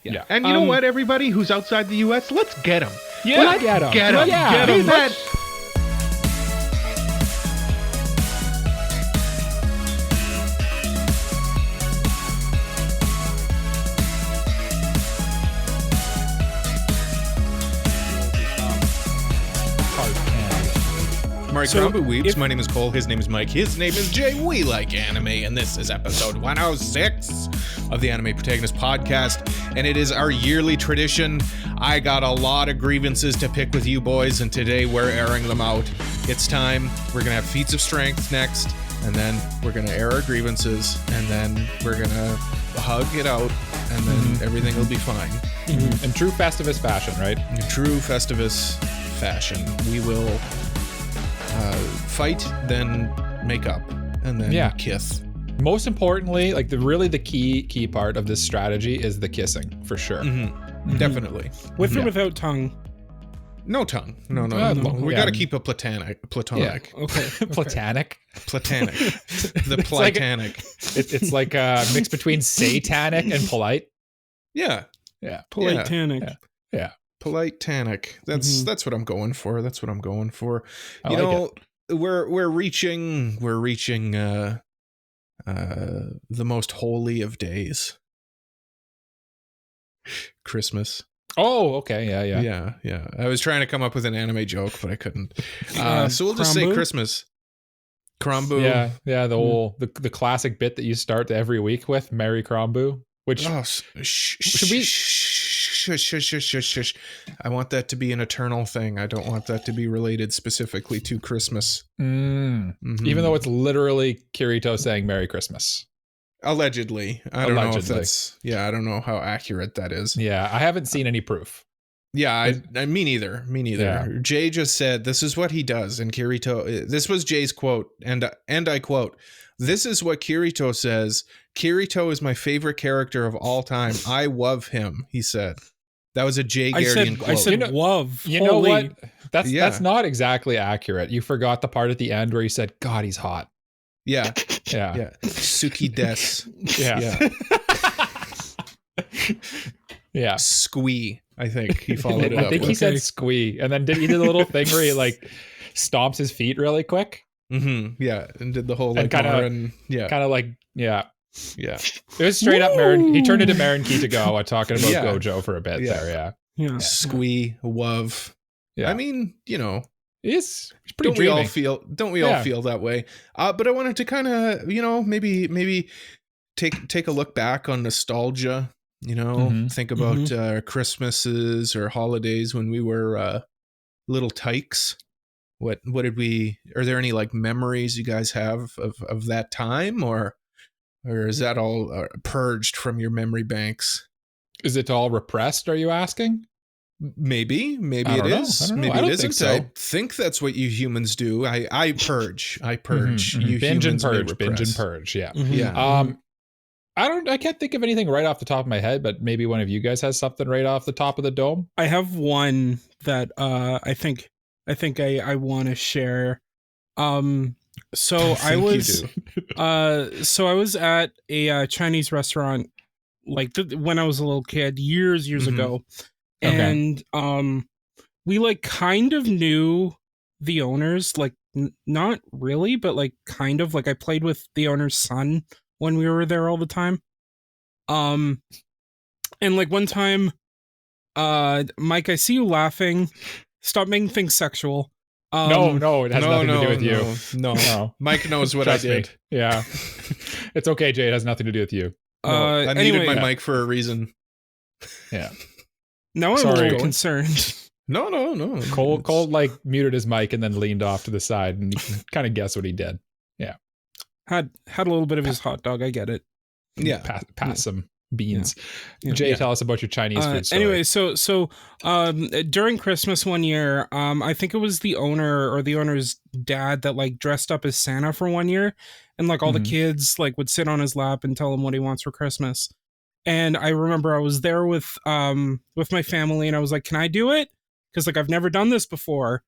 Yeah. And you know what, everybody who's outside the U.S., let's get them. Yeah, let's get 'em. Get them. Yeah. Get 'em. Marikrambu Weeps. My name is Cole. His name is Mike. His name is Jay. We like anime, and this is episode 106 of the Anime Protagonist podcast. And it is our yearly tradition. I got a lot of grievances to pick with you boys, and today we're airing them out. It's time. We're gonna have feats of strength next, and then we're gonna air our grievances, and then we're gonna hug it out, and then everything will be fine. In true festivus fashion, right? In true festivus fashion, we will fight, then make up, and then kiss. Most importantly, like the key part of this strategy is the kissing, for sure. Definitely. With or without tongue? No tongue. No. We got to keep it platonic. Yeah. Okay. Platonic. The platonic. It's like a mix between satanic and polite. Yeah. Polite-tanic. Yeah. Polite-tanic. That's what I'm going for. I like it. We're reaching the most holy of days. Christmas. Oh, okay. Yeah. I was trying to come up with an anime joke, but I couldn't. So we'll just say Christmas. Crombu. Yeah. The classic bit that you start every week with, Merry Crombu, which should we? Shush. I want that to be an eternal thing. I don't want that to be related specifically to Christmas. Even though it's literally Kirito saying Merry Christmas. Allegedly. I don't know if that's... Yeah, I don't know how accurate that is. Yeah, I haven't seen any proof. Yeah, me neither. Yeah. Jay just said this is what he does, and Kirito... This was Jay's quote, and I quote, "This is what Kirito says. Kirito is my favorite character of all time. I love him," he said. That was a Jay Gardian quote. I said love. You know what? That's not exactly accurate. You forgot the part at the end where he said, "God, he's hot." Yeah. Suki des. Yeah. Squee. I think he followed it up. I think he said squee, and then he did a little thing where he like stomps his feet really quick. Yeah, and did the whole like kind of like It was straight up Marin. He turned into Marin Kitagawa talking about Gojo for a bit there. Yeah. Squee, wove. Yeah. I mean, you know, it's pretty. Don't we all feel that way? But I wanted to kind of, maybe take a look back on nostalgia. Think about Christmases or holidays when we were little tykes. What did we? Are there any like memories you guys have of that time, or is that all purged from your memory banks? Is it all repressed? Are you asking? Maybe it is. Maybe it isn't. So. I think that's what you humans do. I purge. You binge and humans purge. Yeah. Yeah. I can't think of anything right off the top of my head, but maybe one of you guys has something right off the top of the dome. I have one that I think I want to share. So I was at a Chinese restaurant like when I was a little kid years ago. And we like kind of knew the owners, like not really, but like kind of like I played with the owner's son when we were there all the time. And like one time, Mike, I see you laughing. Stop making things sexual. No, it has nothing to do with you. No. Mike knows what I did. Me. Yeah. It's okay, Jay. It has nothing to do with you. I needed my mic for a reason. Yeah. Now I'm a little concerned. No. Cole like muted his mic and then leaned off to the side, and you can kind of guess what he did. Yeah. Had a little bit of his hot dog. I get it. Yeah. Pass some beans. Yeah. Jay, tell us about your Chinese food story. Anyway, so during Christmas one year, I think it was the owner or the owner's dad that like dressed up as Santa for one year, and like all the kids like would sit on his lap and tell him what he wants for Christmas. And I remember I was there with my family, and I was like, "Can I do it?" Because like I've never done this before.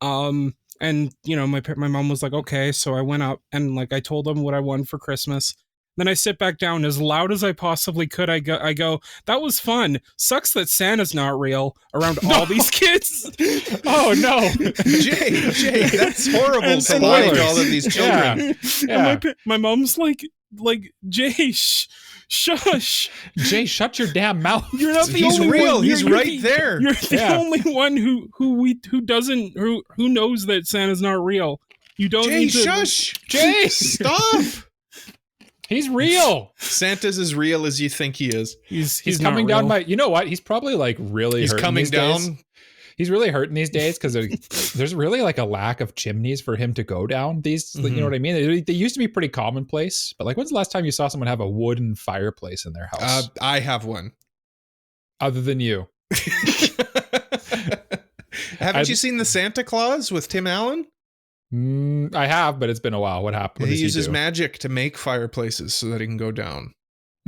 And my mom was like, "Okay." So I went up and like I told them what I wanted for Christmas, Then I sit back down as loud as I possibly could. I go, that was fun. Sucks that Santa's not real around all these kids. Oh no, Jay, that's horrible to lie to all of these children. Yeah. And my mom's like Jay, shush. Jay, shut your damn mouth. You're not the He's only real. one. He's right there. You're the only one who knows that Santa's not real. You don't Jay, need to shush. Jay, stop. He's real. Santa's as real as you think he is. He's coming down my. You know what? He's probably like really. He's hurting coming these down. Days. He's really hurting these days because there's really like a lack of chimneys for him to go down. These, you know what I mean? They used to be pretty commonplace, but like, when's the last time you saw someone have a wooden fireplace in their house? I have one. Other than you. Haven't you seen the Santa Claus with Tim Allen? I have, but it's been a while. What happened? He uses magic to make fireplaces so that he can go down.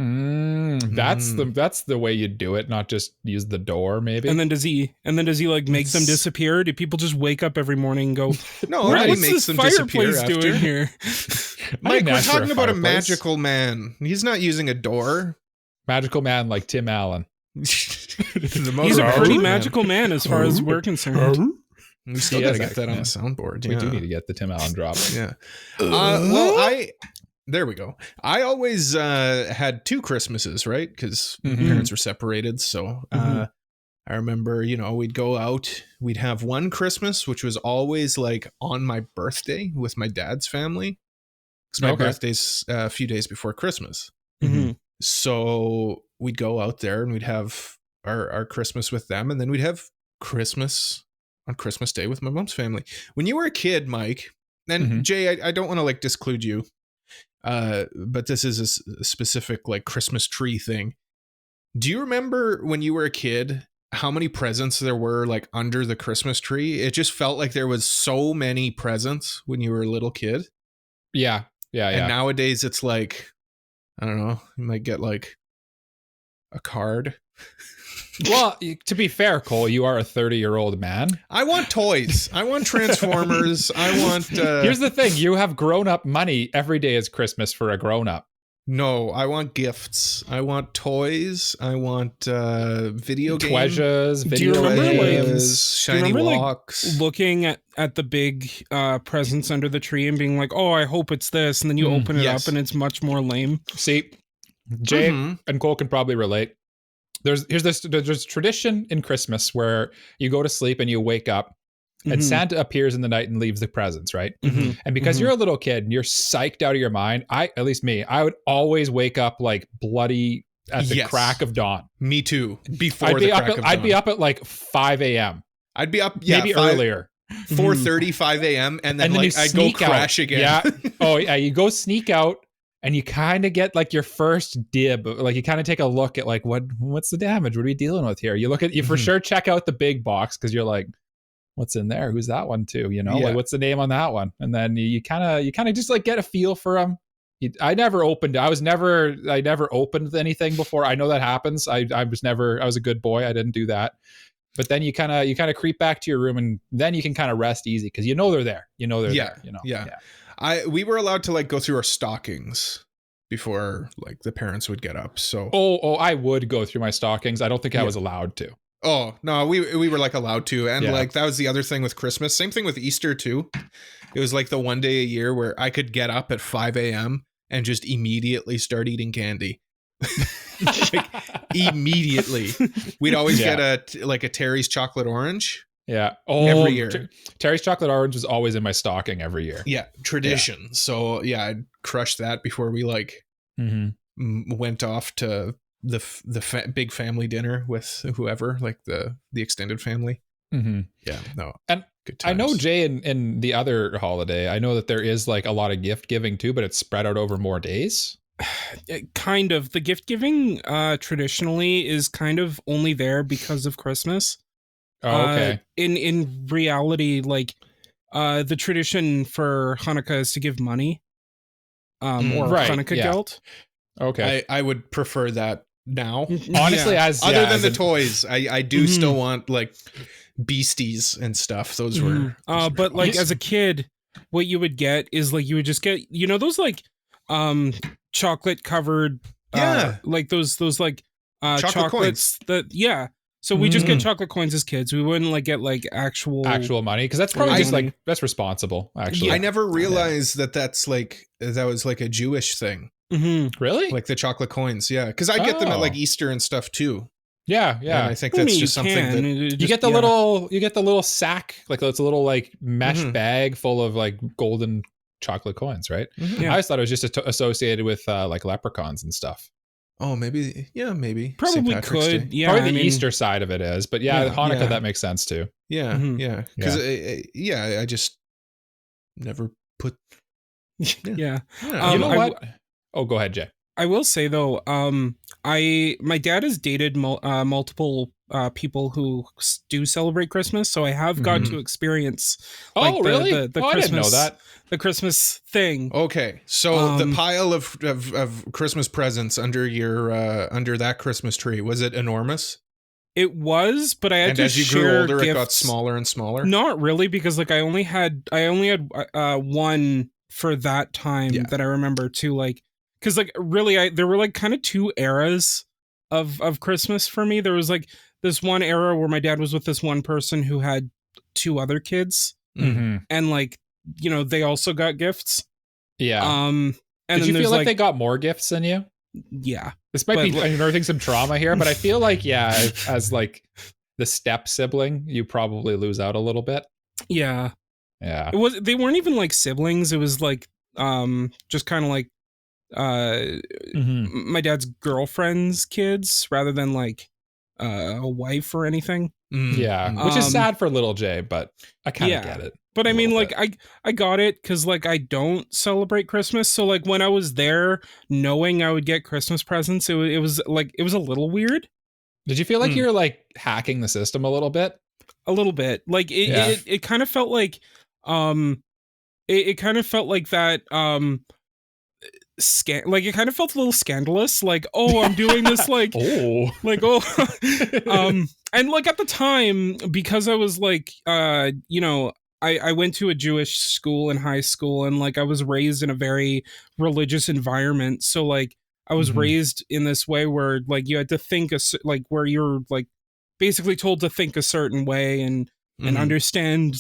That's the way you do it, not just use the door, maybe. And then does he like make them disappear? Do people just wake up every morning and go, no, what's makes this them fireplace disappear doing here? Mike, we're talking about a magical man. He's not using a door. Magical man like Tim Allen. He's a pretty magical man as far as we're concerned. We still got to get that on the soundboard. We do need to get the Tim Allen drop. Yeah. There we go. I always had 2 Christmases, right? Because parents were separated. So I remember, we'd go out. We'd have one Christmas, which was always like on my birthday with my dad's family. Because my birthday's a few days before Christmas. So we'd go out there and we'd have our Christmas with them. And then we'd have Christmas on Christmas Day with my mom's family. When you were a kid, Mike, and Jay, I don't want to like disclude you, but this is a specific like Christmas tree thing. Do you remember when you were a kid how many presents there were like under the Christmas tree? It just felt like there was so many presents when you were a little kid. Yeah. And nowadays it's like, I don't know, you might get like a card. Well, to be fair, Cole, you are a 30-year-old man. I want toys. I want Transformers. I want... Here's the thing. You have grown-up money. Every day is Christmas for a grown-up. No, I want gifts. I want toys. I want video games. Treasures, video games, shiny walks. Looking at the big presents under the tree and being like, oh, I hope it's this. And then you open it up and it's much more lame. See, Jay and Cole can probably relate. There's tradition in Christmas where you go to sleep and you wake up and Santa appears in the night and leaves the presents, right? And because you're a little kid and you're psyched out of your mind, I would always wake up like bloody at the crack of dawn. Me too. I'd be up at like 5 a.m. I'd be up, maybe earlier. 4:30, 5 a.m. And then like I'd go crash again. Yeah. Oh yeah. You go sneak out. And you kind of get like your first dib, like you kind of take a look at like what's the damage? What are we dealing with here? You for sure check out the big box because you're like, what's in there? Who's that one too? Like what's the name on that one? And then you kind of just like get a feel for them. I never opened anything before. I know that happens. I was a good boy. I didn't do that. But then you kind of creep back to your room and then you can kind of rest easy because they're there. There. Yeah. We were allowed to like go through our stockings before like the parents would get up. So I would go through my stockings. I don't think I was allowed to. Oh no, we were like allowed to, and like that was the other thing with Christmas. Same thing with Easter too. It was like the one day a year where I could get up at 5 a.m. and just immediately start eating candy. Like, immediately. We'd always get a Terry's chocolate orange. Yeah. Every year. Terry's chocolate orange was always in my stocking every year. Yeah. Tradition. Yeah. So yeah, I'd crush that before we like went off to the big family dinner with whoever, like the extended family. Yeah. No. And good times. I know Jay in the other holiday, I know that there is like a lot of gift giving too, but it's spread out over more days. Kind of. The gift giving traditionally is kind of only there because of Christmas. Oh, okay. In reality, like the tradition for Hanukkah is to give money, or Hanukkah gelt. Okay, I would prefer that now. Honestly, other than the toys, I do still want like beasties and stuff. Those were. But like as a kid, what you would get is like you would just get those like chocolate covered, like those like chocolate chocolates coins. So we just get chocolate coins as kids. We wouldn't like get like actual money, because that's probably just like that's responsible. Actually, I never realized that was like a Jewish thing. Really, like the chocolate coins. Yeah, because I get them at like Easter and stuff too. Yeah. And I think that's just something that you get the little sack, like it's a little like mesh bag full of like golden chocolate coins, right? I always thought it was just associated with like leprechauns and stuff. Oh, maybe. Yeah, maybe. Probably could. Yeah. Probably the Easter side of it is. But Hanukkah, that makes sense too. Yeah. Yeah. Because, I just never put. Yeah. You know what? Go ahead, Jay. I will say though, my dad has dated multiple people who do celebrate Christmas, so I have got to experience. Like, really? The Christmas, I didn't know that. The Christmas thing. Okay, so the pile of Christmas presents under your under that Christmas tree, was it enormous? It was, but I had to as you share grew older, gifts. it got smaller and smaller. Not really, because like I only had one for that time that I remember too. Like, because like really, there were like kind of two eras of Christmas for me. There was like this one era where my dad was with this one person who had two other kids, and like, you know, they also got gifts. Yeah. And did you feel like they got more gifts than you? Yeah. This might be unearthing some trauma here, but I feel like, as like the step sibling, you probably lose out a little bit. Yeah. Yeah. They weren't even like siblings. It was like, just kind of like, my dad's girlfriend's kids rather than like, a wife or anything. Yeah. Which is sad for little Jay, but I kind of get it. But I mean, like, I got it because, like, I don't celebrate Christmas. So, like, when I was there, knowing I would get Christmas presents, it was a little weird. Did you feel like you were, like, hacking the system a little bit? A little bit. Like, it kind of felt like, it kind of felt like that, like, it kind of felt a little scandalous. Like, oh, I'm doing this, like, and like at the time, because I was like, you know, I went to a Jewish school in high school, and like I was raised in a very religious environment. So like I was raised in this way where like you had to think like where you're like basically told to think a certain way and understand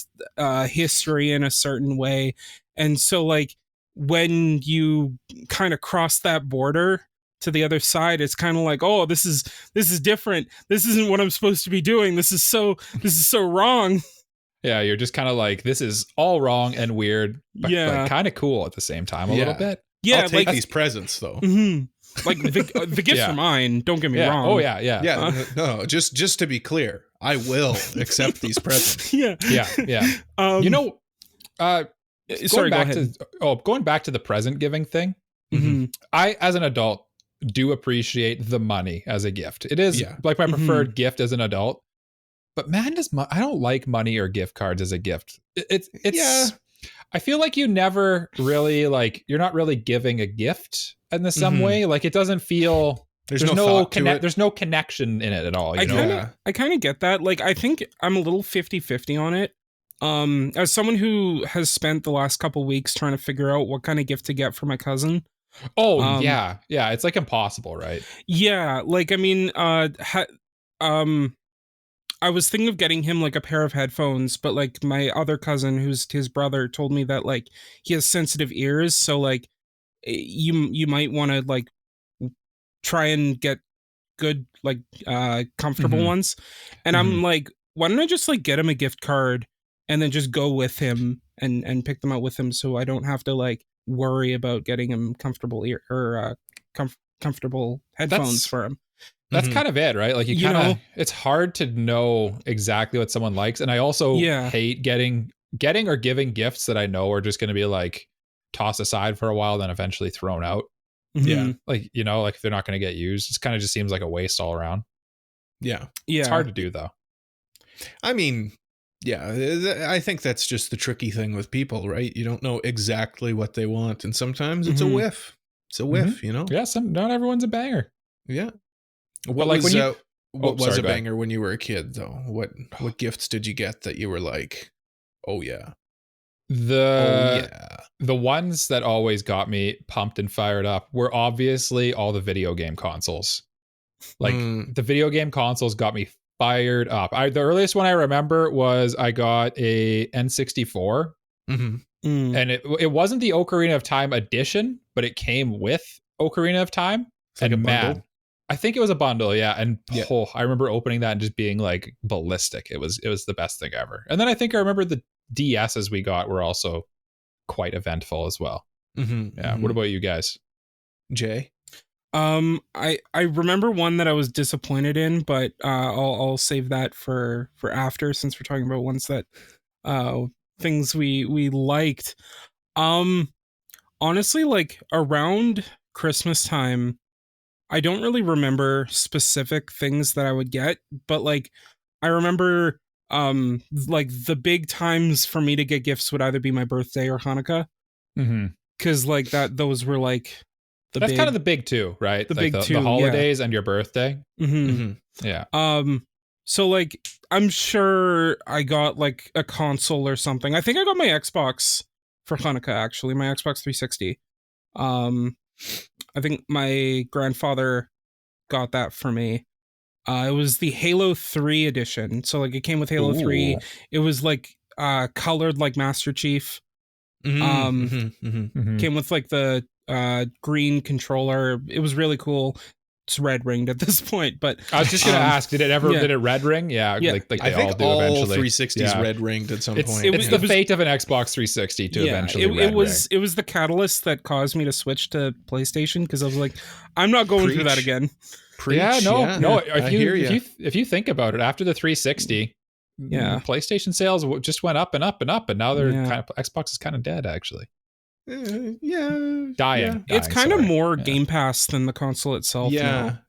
history in a certain way. And so like when you kind of cross that border to the other side, it's kind of like, oh, this is different. This isn't what I'm supposed to be doing. This is so wrong. Yeah, you're just kind of like, this is all wrong and weird, but like kind of cool at the same time a little bit. Yeah, I'll take these presents though. Like the gifts are mine. Don't get me wrong. Oh yeah. No, just to be clear, I will accept these presents. Yeah. You know, sorry, go ahead. Going back to the present giving thing. I, as an adult, do appreciate the money as a gift. It is like my preferred gift as an adult. But man, I don't like money or gift cards as a gift. It's I feel like you never really like, you're not really giving a gift in the some way. Like it doesn't feel there's no connection in it at all. I kind of get that. Like I think I'm a little 50-50 on it. As someone who has spent the last couple weeks trying to figure out what kind of gift to get for my cousin. Yeah, it's like impossible, right? Yeah, like I mean, I was thinking of getting him like a pair of headphones, but like my other cousin, who's his brother, told me that like he has sensitive ears, so like you might want to like try and get good like comfortable ones. And I'm like, why don't I just like get him a gift card and then just go with him and pick them out with him, so I don't have to like worry about getting him comfortable comfortable headphones for him. That's kind of it, right? Like you kind of, it's hard to know exactly what someone likes. And I also hate getting or giving gifts that I know are just going to be like tossed aside for a while, then eventually thrown out. Yeah. Like, you know, like if they're not going to get used, it kind of just seems like a waste all around. Yeah. It's hard to do though. I mean, I think that's just the tricky thing with people, right? You don't know exactly what they want. And sometimes it's a whiff. It's a whiff, you know? Yeah. Not everyone's a banger. Yeah. What was a banger when you were a kid, though? What gifts did you get that you were like, oh yeah? The ones that always got me pumped and fired up were obviously all the video game consoles. Like the video game consoles got me fired up. The earliest one I remember was I got a N64, and it wasn't the Ocarina of Time edition, but it came with Ocarina of Time. It's like and a bundle? I think it was a bundle, yeah. And I remember opening that and just being like ballistic. It was the best thing ever. And then I think I remember the DSs we got were also quite eventful as well. What about you guys? Jay? I remember one that I was disappointed in, but I'll save that for after, since we're talking about ones that things we liked. Honestly, like around Christmas time, I don't really remember specific things that I would get, but like I remember like the big times for me to get gifts would either be my birthday or Hanukkah. Because like those were like that's kind of the big two, right? The like big two, the holidays and your birthday. Yeah. So like I'm sure I got like a console or something. I think I got my Xbox for Hanukkah, actually, my Xbox 360. I think my grandfather got that for me. It was the Halo 3 edition. So like it came with Halo 3. It was like colored like Master Chief. Came with like the green controller. It was really cool. It's red ringed at this point, but I was just gonna ask, did it red ring? Yeah. Like they I think all do all eventually. 360s red ringed at some point. It's the fate of an Xbox 360 to eventually red ring. It was the catalyst that caused me to switch to PlayStation, because I was like, I'm not going through that again. No. If you think about it, after the 360, PlayStation sales just went up and up and up, and now they're Xbox is kind of dead, actually. Dying. It's kind of more Game Pass than the console itself. I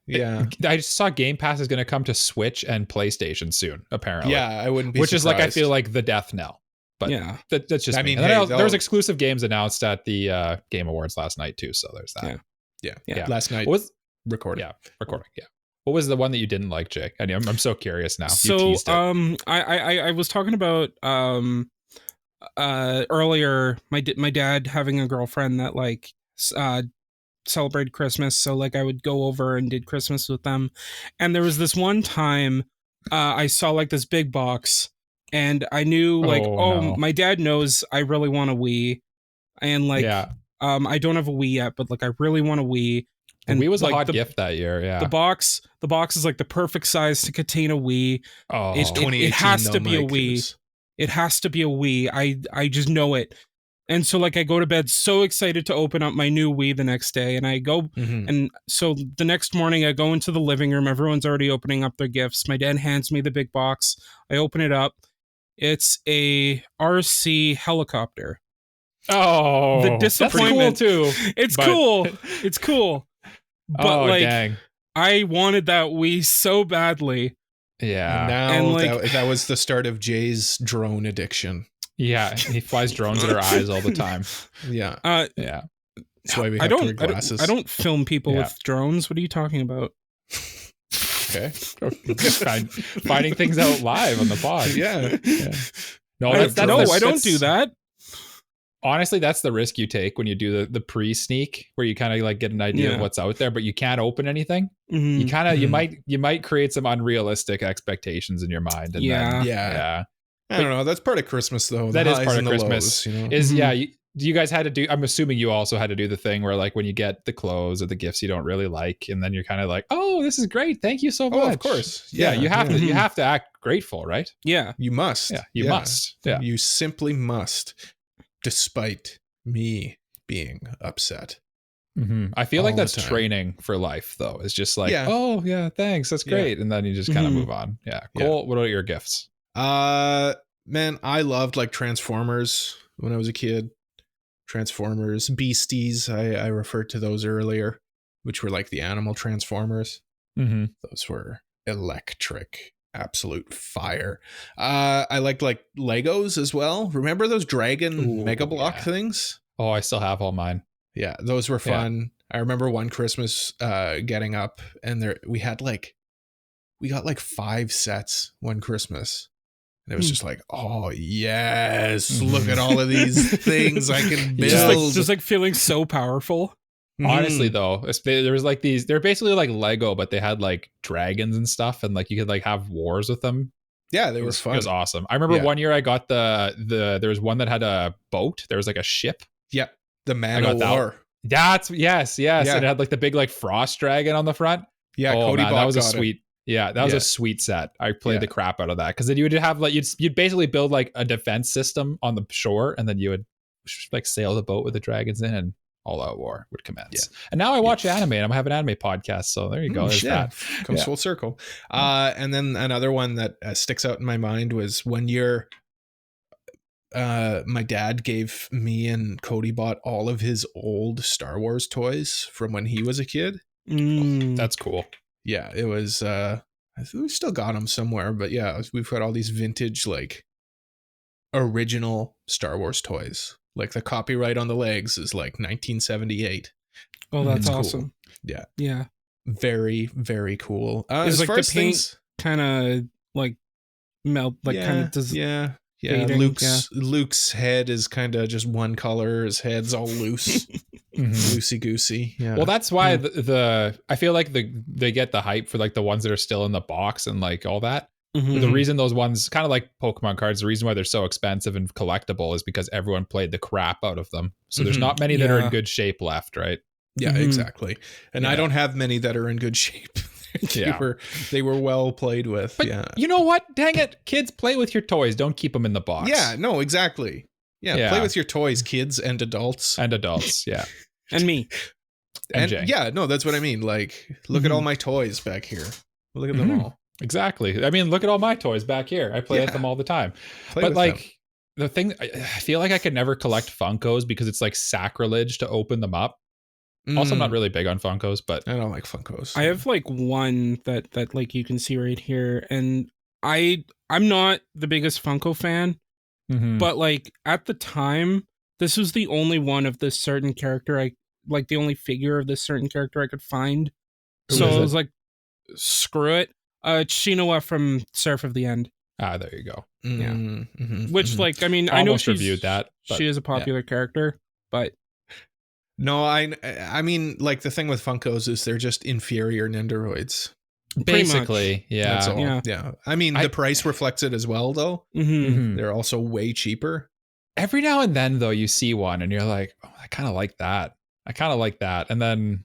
just saw Game Pass is going to come to Switch and PlayStation soon, apparently. I wouldn't be which surprised. is like, I feel like the death knell. But that's just, I mean, there was exclusive games announced at the Game Awards last night too, so there's that. Yeah. Last night recording. Recording. What was the one that you didn't like, Jake? I'm so curious now. So I was talking about earlier my dad having a girlfriend that like celebrated Christmas, so like I would go over and did Christmas with them, and there was this one time I saw like this big box, and I knew like my dad knows I really want a Wii, and like I don't have a Wii yet, but like I really want a Wii. And Wii was a hot gift that year. The box is like the perfect size to contain a Wii. It has to be a Wii. It has to be a Wii. I just know it. And so like I go to bed so excited to open up my new Wii the next day, and I go and so the next morning I go into the living room. Everyone's already opening up their gifts. My dad hands me the big box. I open it up. It's a RC helicopter. Oh, the disappointment. That's cool too. It's cool. But dang. I wanted that Wii so badly. Yeah. And now that was the start of Jay's drone addiction. Yeah, he flies drones at our eyes all the time. Yeah. That's why we have to wear glasses. I don't film people with drones. What are you talking about? Okay. Finding things out live on the pod. Yeah. No, I don't do that. Honestly, that's the risk you take when you do the pre-sneak, where you kind of like get an idea of what's out there, but you can't open anything. You kind of you might create some unrealistic expectations in your mind. And I don't know. That's part of Christmas, though. That is part of Christmas. Lows, you guys had to do? I'm assuming you also had to do the thing where like when you get the clothes or the gifts you don't really like, and then you're kind of like, oh, this is great, thank you so much. Oh, of course. Yeah, you have to act grateful, right? Yeah, you must. Yeah, you must. Yeah, you simply must. Despite me being upset. I feel like that's training for life, though. It's just like, oh yeah, thanks, that's great, and then you just kind of move on. Yeah, cool. What are your gifts? Man, I loved like Transformers when I was a kid. Transformers, Beasties. I referred to those earlier, which were like the animal Transformers. Those were electric. Absolute fire. I liked like Legos as well. Remember those dragon Mega Block things? Oh, I still have all mine. Yeah, those were fun. I remember one Christmas getting up, and we got like 5 sets one Christmas, And it was just like, oh yes, look at all of these things I can build. Just like feeling so powerful. Honestly, though, there was like they're basically like Lego, but they had like dragons and stuff, and like you could like have wars with them. Yeah, they were fun. It was awesome. I remember one year I got there was one that had a boat. There was like a ship. Yeah, the Man of War. That's yes. And it had like the big like frost dragon on the front. Yeah, Cody man, that was a sweet. Yeah, that was a sweet set. I played the crap out of that because then you would have like you'd basically build like a defense system on the shore, and then you would like sail the boat with the dragons in, and all out war would commence. Yeah. And now I watch anime, and I have an anime podcast. So there you go. There's that. Comes full circle. And then another one that sticks out in my mind was one year. My dad gave me and Cody bought all of his old Star Wars toys from when he was a kid. That's cool. Yeah, it was. I think we still got them somewhere, but yeah, we've got all these vintage, like, original Star Wars toys. Like the copyright on the legs is like 1978. Oh, that's awesome. Cool. Yeah. Yeah. Very, very cool. Is like the paint kind of like melt, like kind of does. Yeah. Fading, Luke's head is kind of just one color. His head's all loose, loosey goosey. Yeah. Well, that's why I feel like they get the hype for like the ones that are still in the box and like all that. The reason those ones, kind of like Pokemon cards, the reason why they're so expensive and collectible is because everyone played the crap out of them. So there's not many that are in good shape left, right? Yeah, exactly. And I don't have many that are in good shape. They were well played with. But you know what? Dang it. Kids, play with your toys. Don't keep them in the box. Yeah, no, exactly. Yeah, play with your toys, kids and adults. Yeah. And me. And yeah, no, that's what I mean. Like, look at all my toys back here. Look at them all. Exactly. I mean, look at all my toys back here. I play with them all the time. But like the thing, I feel like I could never collect Funkos because it's like sacrilege to open them up. Also, I'm not really big on Funkos, but I don't like Funkos. I have like one that like you can see right here, and I'm not the biggest Funko fan, but like at the time, this was the only one of this certain character the only figure of this certain character I could find. So I was like, screw it. Chinoa from Surf of the End. There you go. Which like, I mean, I know she's reviewed that. She is a popular character, but. No, I mean, like the thing with Funkos is they're just inferior Nendoroids. Basically, yeah. That's all. Yeah. I mean, the price reflects it as well, though. They're also way cheaper. Every now and then, though, you see one and you're like, oh, I kind of like that. And then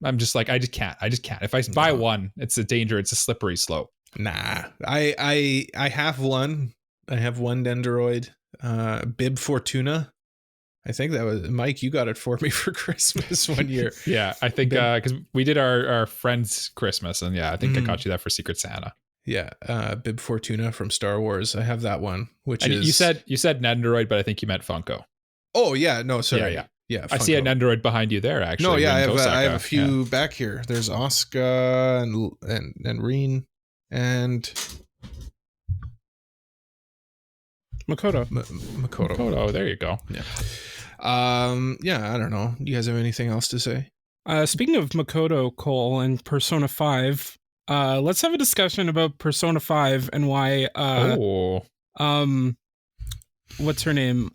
I'm just like, I just can't. If I buy one, it's a danger. It's a slippery slope. Nah, I have one. I have one Nendoroid, Bib Fortuna. I think that was Mike. You got it for me for Christmas one year. Yeah, I think because we did our friend's Christmas, and I think I got you that for Secret Santa. Yeah, Bib Fortuna from Star Wars. I have that one. You said Nendoroid, but I think you meant Funko. Oh yeah, no, sorry. Yeah. I see a Nendoroid behind you there. Actually, no, yeah, I have a few back here. There's Asuka and Reen and Makoto. Makoto. There you go. Yeah. I don't know. You guys have anything else to say? Speaking of Makoto, Cole, and Persona 5, let's have a discussion about Persona 5 and why what's her name?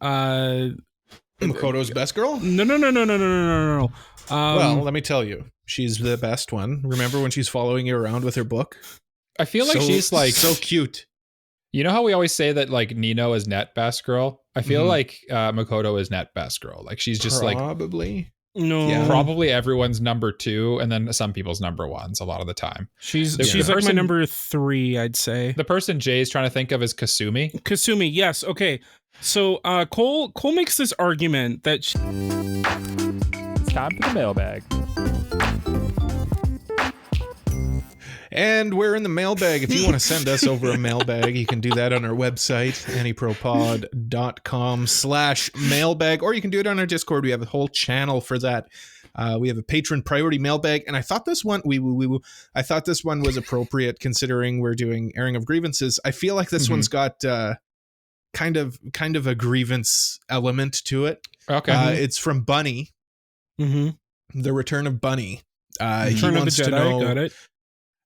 Makoto's best girl? No. Well, let me tell you. She's the best one. Remember when she's following you around with her book? I feel like she's like so cute. You know how we always say that like Nino is net best girl? I feel like Makoto is net best girl. Like she's just probably. Probably everyone's number 2 and then some people's number 1s a lot of the time. She's like my number 3, I'd say. The person Jay's trying to think of is Kasumi. Kasumi, yes. Okay. So Cole makes this argument that it's time for the mailbag. And we're in the mailbag. If you want to send us over a mailbag, you can do that on our website, AniProPod.com/mailbag, or you can do it on our Discord. We have a whole channel for that. We have a patron priority mailbag, and I thought this one I thought this one was appropriate considering we're doing airing of grievances. I feel like this one's got kind of a grievance element to it. Okay. It's from Bunny. The Return of Bunny. Return of the Jedi, got it.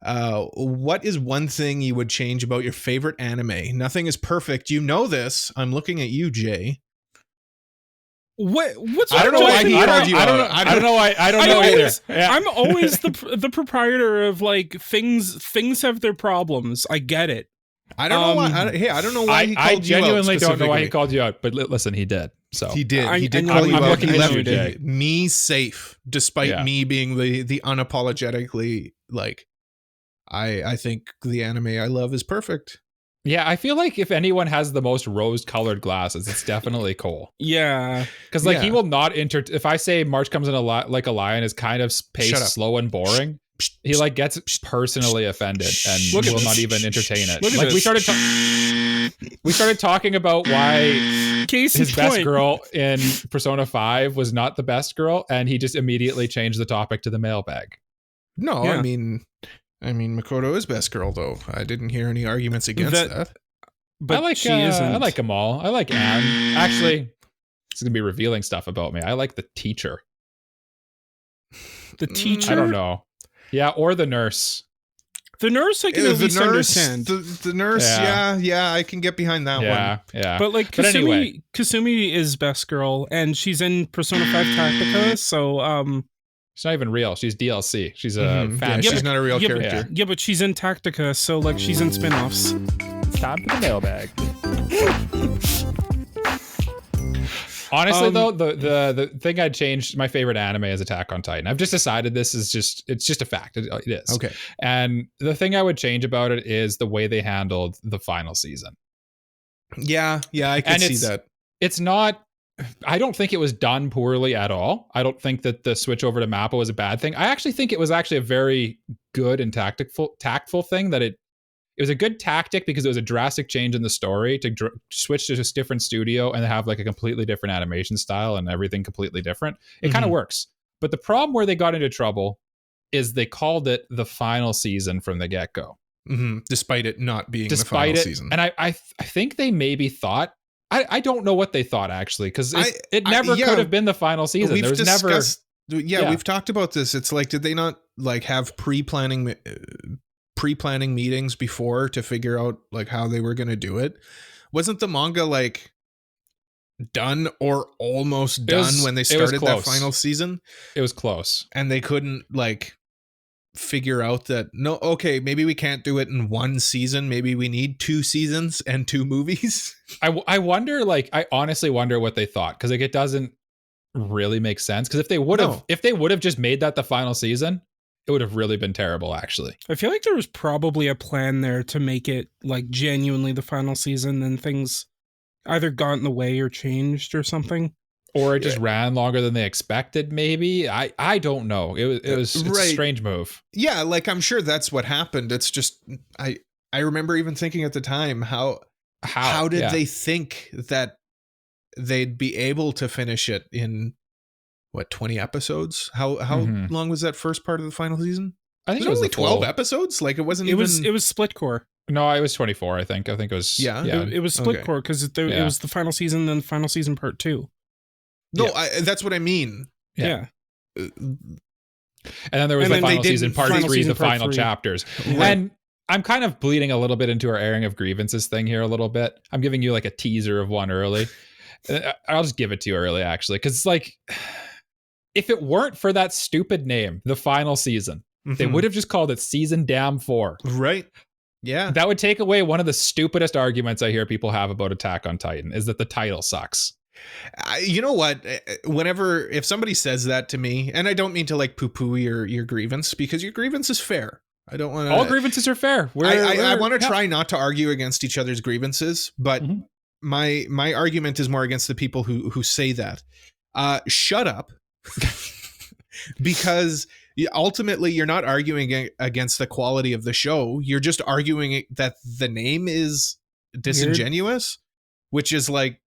What is one thing you would change about your favorite anime? Nothing is perfect. You know this. I'm looking at you, Jay. What's I don't know why he called you out. I don't know why. I don't know either. Yeah. I'm always the proprietor of like things have their problems. I get it. I don't know why. I don't know why he called you out. I genuinely don't know why he called you out. But listen, he did. So he did. He did I'm call you out. looking He at you, left Jay. me safe, despite me being the unapologetically like. I think the anime I love is perfect. Yeah, I feel like if anyone has the most rose-colored glasses, it's definitely Cole. Yeah, because like he will not if I say March comes in like a lion is kind of paced slow and boring, he like gets personally offended and will not even entertain it. Like we started talking about why his best girl in Persona 5 was not the best girl, and he just immediately changed the topic to the mailbag. No, yeah. I mean, Makoto is best girl, though. I didn't hear any arguments against that. But she isn't. I like them all. I like Anne. Actually, it's going to be revealing stuff about me. I like the teacher. The teacher? I don't know. Yeah, or the nurse. The nurse I can at least understand. The nurse, yeah, I can get behind that one. Yeah. But like Kasumi is best girl, and she's in Persona 5 Tactica, so she's not even real. She's DLC. She's a fan. She's not a real character. Yeah, but she's in Tactica, so like she's in spin-offs. It's time for the mailbag. Honestly, though, the thing I'd change, my favorite anime is Attack on Titan. I've just decided it's just a fact. It is. Okay. And the thing I would change about it is the way they handled the final season. Yeah, I can see that. It's not. I don't think it was done poorly at all. I don't think that the switch over to Mappa was a bad thing. I actually think it was actually a very good and tactful thing that it was a good tactic because it was a drastic change in the story to switch to a different studio and have like a completely different animation style and everything completely different. It kind of works. But the problem where they got into trouble is they called it the final season from the get-go. Mm-hmm. Despite it not being the final season. And I think they maybe thought, I don't know what they thought actually, because it never could have been the final season. We've talked about this. It's like, did they not like have pre-planning meetings before to figure out like how they were going to do it? Wasn't the manga like done or almost done when they started that final season? It was close. And they couldn't like figure out that maybe we can't do it in one season, maybe we need 2 seasons and 2 movies. I wonder, like, I honestly wonder what they thought, because like it doesn't really make sense, because if they would have just made that the final season, it would have really been terrible. Actually, I feel like there was probably a plan there to make it like genuinely the final season, and things either got in the way or changed or something. Or it just ran longer than they expected, maybe. I don't know. It's a strange move. Yeah, like I'm sure that's what happened. It's just I remember even thinking at the time how did they think that they'd be able to finish it in 20 episodes? How long was that first part of the final season? I think it was only 12 episodes. Like it wasn't. It was split core. No, it was 24. I think it was. Yeah. It was split core because it was the final season, then final season part 2. No, that's what I mean. Yeah. And then there was the final season, part 3, the final chapters. Right. And I'm kind of bleeding a little bit into our airing of grievances thing here a little bit. I'm giving you like a teaser of one early. I'll just give it to you early, actually, because it's like, if it weren't for that stupid name, the final season, they would have just called it Season Damn 4. Right. Yeah. That would take away one of the stupidest arguments I hear people have about Attack on Titan, is that the title sucks. You know what? If somebody says that to me, and I don't mean to like poo-poo your grievance, because your grievance is fair. I don't want to. All grievances are fair. I want to try not to argue against each other's grievances, but my argument is more against the people who say that. Shut up, because ultimately you're not arguing against the quality of the show. You're just arguing that the name is disingenuous, which is like.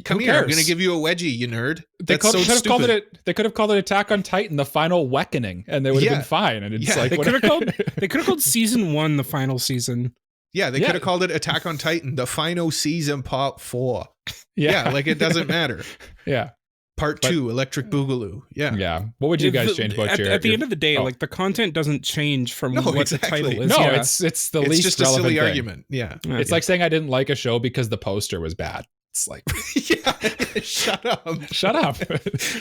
Come here, I'm going to give you a wedgie, you nerd. They could have called it Attack on Titan, the final Weakening, and they would have been fine. And it's like they could have called season 1 the final season. Yeah, they could have called it Attack on Titan, the final season part 4. Yeah, like it doesn't matter. Yeah. Part 2, Electric Boogaloo. Yeah. Yeah. What would you guys change about at the end of the day, like the content doesn't change from what the title is. No, it's the least just a relevant silly thing. argument. Yeah. It's like saying I didn't like a show because the poster was bad. It's like, shut up. Shut up.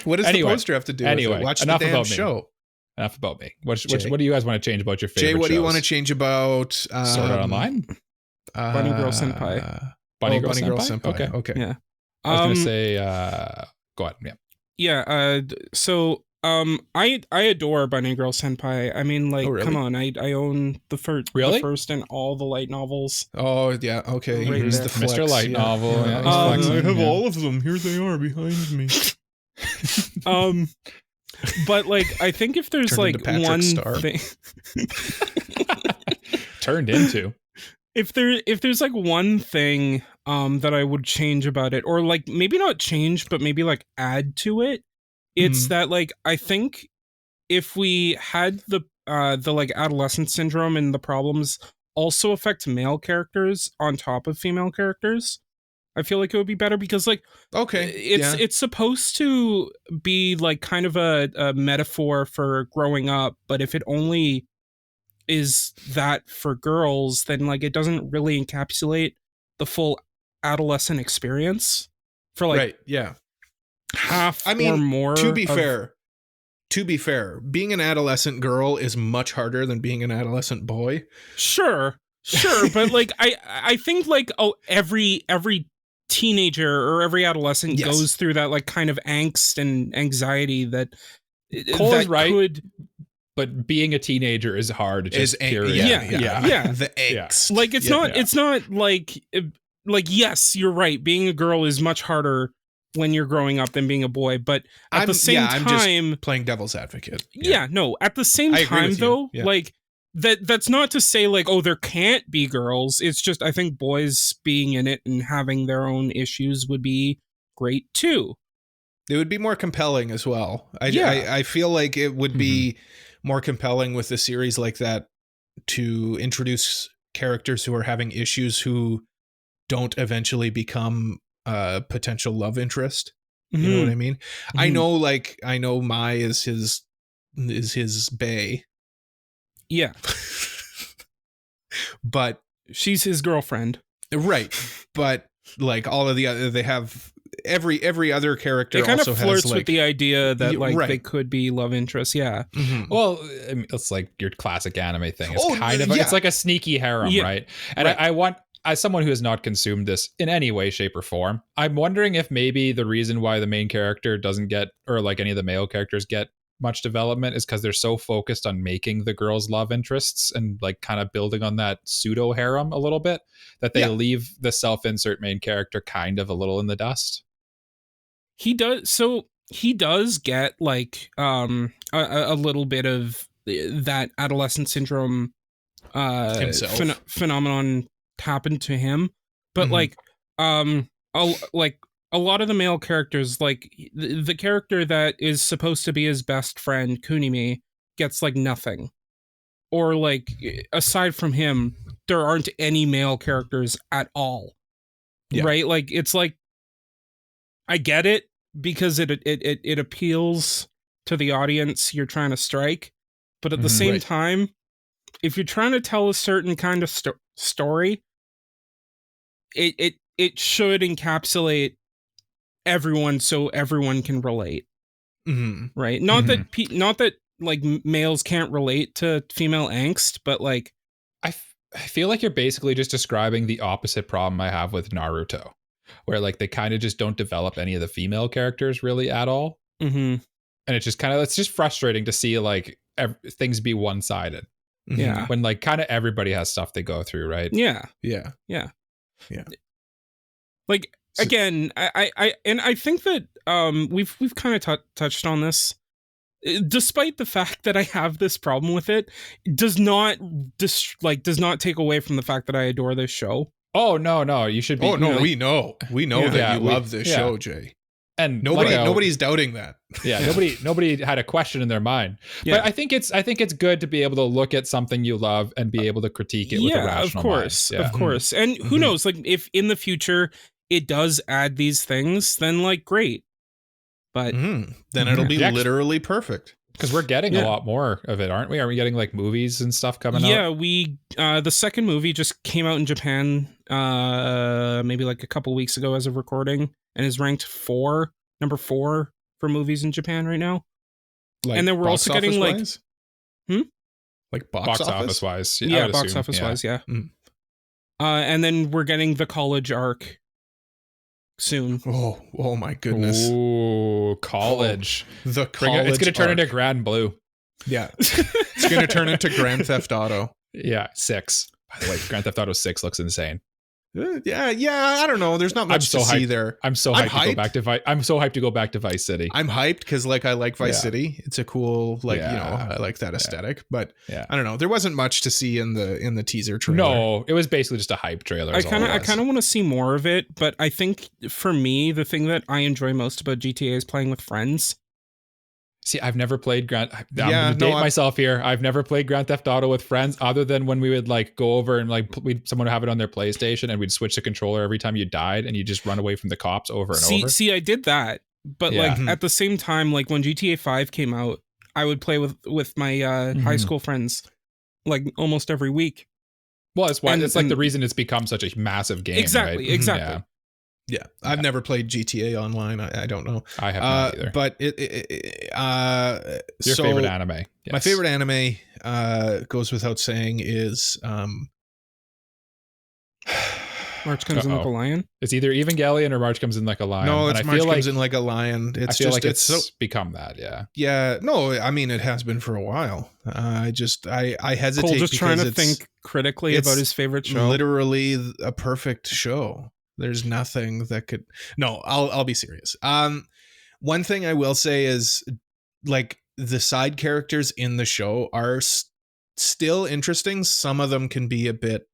What does the poster have to do with it? Watch the damn show. Enough about me. What do you guys want to change about your favorite Jay, what shows? do you want to change about Sword Art Online? Bunny Girl Senpai. Bunny Girl Senpai? Okay. Yeah. I was going to say, go ahead. Yeah. Yeah. So I adore Bunny Girl Senpai. I mean, like, come on. I own the first and all the light novels. Oh, yeah. Okay. Right Here's there. the flex. Mr. Light novel. Yeah, I have all of them. Here they are behind me. But like, I think if there's Turned like one thing turned into, if there's like one thing that I would change about it, or like maybe not change, but maybe like add to it, it's that like I think if we had the like adolescent syndrome and the problems also affect male characters on top of female characters, I feel like it would be better because like it's supposed to be like kind of a metaphor for growing up, but if it only is that for girls, then like it doesn't really encapsulate the full adolescent experience for like half or more. To be fair, being an adolescent girl is much harder than being an adolescent boy. Sure, but like I think like every teenager or every adolescent goes through that like kind of angst and anxiety that Cole is right. But being a teenager is hard. The angst. Like it's not like yes, you're right. Being a girl is much harder when you're growing up than being a boy. But at the same time, I'm just playing devil's advocate. At the same time though, like that's not to say like, oh, there can't be girls. It's just I think boys being in it and having their own issues would be great too. It would be more compelling as well. I feel like it would be more compelling with a series like that to introduce characters who are having issues who don't eventually become a potential love interest. You know what I mean? I know Mai is his bae. Yeah. But she's his girlfriend. Right. But like all of the other, they have every other character. It kind also of flirts has, like, with the idea that like they could be love interests. Yeah. Well, I mean, it's like your classic anime thing. It's it's like a sneaky harem, right? And I want, as someone who has not consumed this in any way, shape, or form, I'm wondering if maybe the reason why the main character doesn't get, or like any of the male characters get much development is because they're so focused on making the girls love interests and like kind of building on that pseudo harem a little bit, that they leave the self-insert main character kind of a little in the dust. He does get like a little bit of that adolescent syndrome phenomenon happen to him, but like a lot of the male characters, like the character that is supposed to be his best friend Kunimi gets like nothing, or like aside from him there aren't any male characters at all, right? Like it's like I get it because it appeals to the audience you're trying to strike, but at the same time, if you're trying to tell a certain kind of story, it should encapsulate everyone so everyone can relate, right? Not that like males can't relate to female angst, but like I feel like you're basically just describing the opposite problem I have with Naruto, where like they kind of just don't develop any of the female characters really at all, and it's just kind of, it's just frustrating to see like things be one-sided. When like kind of everybody has stuff they go through, right? Like again, I think that we've kind of touched on this. Despite the fact that I have this problem with it, does not take away from the fact that I adore this show. Oh no, you should be. Oh no, we know that you love this show, Jay. And nobody's doubting that. Nobody had a question in their mind. But I think it's good to be able to look at something you love and be able to critique it with a rational mind. Of course. And who knows, like if in the future it does add these things, then like great. But then it'll be literally perfect. Because we're getting a lot more of it, aren't we? Are we getting like movies and stuff coming out? Yeah, we the second movie just came out in Japan maybe like a couple weeks ago as of recording, and is ranked number 4 for movies in Japan right now. Like, and then we're also getting like like box office wise. Yeah, box office wise, yeah. And then we're getting the college arc soon. Oh my goodness. Oh, college. The college It's going to turn into Grand Blue. Yeah. It's going to turn into Grand Theft Auto. Yeah, 6. By the way, Grand Theft Auto 6 looks insane. Yeah, I don't know. There's not much to see there. I'm so hyped to go back to I'm so hyped to go back to Vice City. I'm hyped because I like Vice City. It's a cool I like that aesthetic. But I don't know. There wasn't much to see in the teaser trailer. No, it was basically just a hype trailer. I kind of want to see more of it, but I think for me, the thing that I enjoy most about GTA is playing with friends. See, I've never played I'm gonna date myself here. I've never played Grand Theft Auto with friends, other than when we would like go over and like someone would have it on their PlayStation, and we'd switch the controller every time you died, and you just run away from the cops over and over. See, I did that, but like at the same time, like when GTA 5 came out, I would play with my high school friends, like almost every week. Well, it's why it's like the reason it's become such a massive game. Exactly, right? exactly. Yeah, I've never played GTA Online. I don't know. I have not either. But your favorite anime? Yes. My favorite anime goes without saying is March Comes in Like a Lion. It's either Evangelion or March Comes in Like a Lion. No, it's March Comes in Like a Lion. I feel like it's become that. Yeah. Yeah. No, I mean it has been for a while. I hesitate. Cole just trying to think critically about his favorite show. Literally a perfect show. There's nothing that could. No, I'll be serious. One thing I will say is, like, the side characters in the show are still interesting. Some of them can be a bit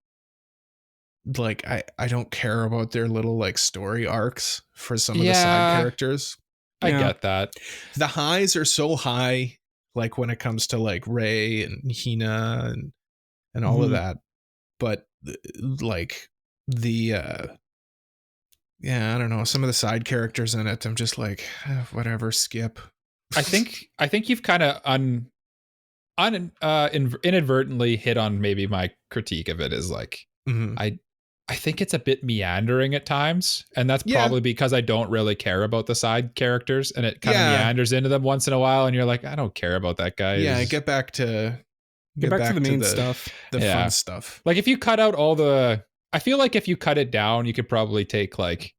like I don't care about their little like story arcs for some of the side characters. I get that. The highs are so high, like when it comes to like Rei and Hina and all of that, but like the I don't know, some of the side characters in it, I'm just like, whatever, skip. I think you've kind of inadvertently hit on maybe my critique of it is like, I think it's a bit meandering at times, and that's probably because I don't really care about the side characters, and it kind of meanders into them once in a while, and you're like, I don't care about that guy. Yeah, get back to the main stuff, the fun stuff. Like if you cut out I feel like if you cut it down, you could probably take like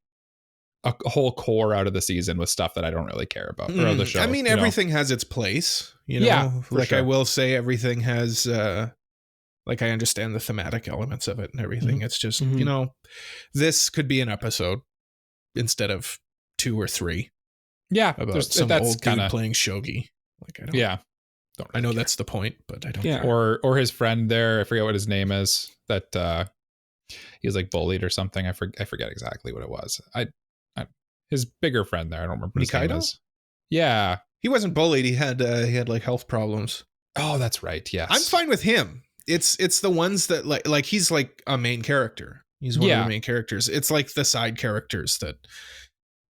a whole core out of the season with stuff that I don't really care about or the show. I mean, everything has its place, you know. Yeah, like sure. I will say, everything has. Like I understand the thematic elements of it and everything. It's just you know, this could be an episode instead of 2 or 3. Yeah, about some old dude playing shogi. Like I don't. Yeah, don't really I know care. That's the point, but I don't. Yeah. Care. Or his friend there. I forget what his name is. That he was like bullied or something. I forget exactly what it was. I his bigger friend there. I don't remember what his name is. Yeah, he wasn't bullied. He had like health problems. Oh, that's right. Yes, I'm fine with him. It's the ones that like he's like a main character. He's one of the main characters. It's like the side characters that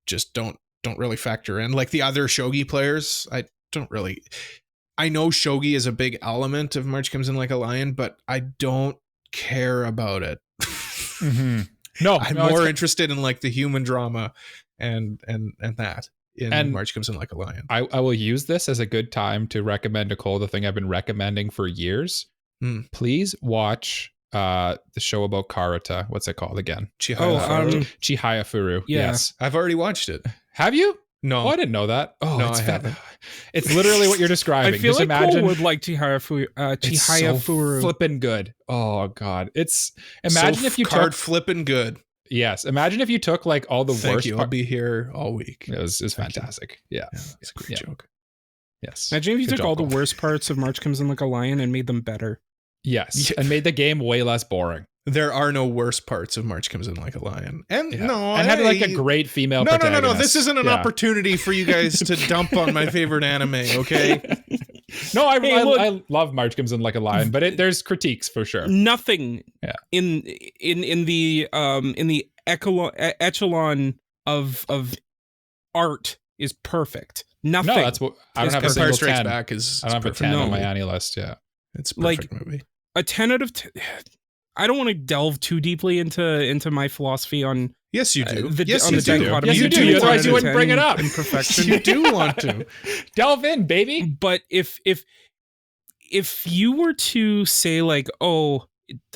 just don't really factor in. Like the other shogi players, I know shogi is a big element of March Comes in Like a Lion, but I don't care about it. No, I'm more interested in like the human drama and that in March Comes in Like a Lion. I will use this as a good time to recommend Nicole the thing I've been recommending for years. Please watch the show about Karata. What's it called again? Chihaya Furu. Yeah. Yes. I've already watched it. Have you? No. Oh, I didn't know that. Oh, no, I haven't. It's literally what you're describing. I feel Just like imagine, Cole would like Chihaya Furu. Flipping good. Oh God. Imagine if you card flipping good. Yes. Imagine if you took like all the worst. I'll be here all week. It was fantastic. Yeah. It's a great joke. Yes. Imagine if you took all the worst parts of March Comes in Like a Lion and made them better. Yes. And made the game way less boring. There are no worse parts of March Comes in Like a Lion. And had like a great female protagonist. No. This isn't an opportunity for you guys to dump on my favorite anime, okay? No, I love March Comes in Like a Lion, but there's critiques for sure. Nothing in the echelon of art is perfect. Nothing. No, that's what I don't have a Empire single Strikes 10. Back is I don't have a 10 on my Annie list. Yeah, it's a perfect movie. A 10 out of 10. I don't want to delve too deeply into my philosophy on. Yes, you do. Yes, you do. Otherwise, you wouldn't bring it up. Imperfection. You do want to delve in, baby. But if you were to say like, oh,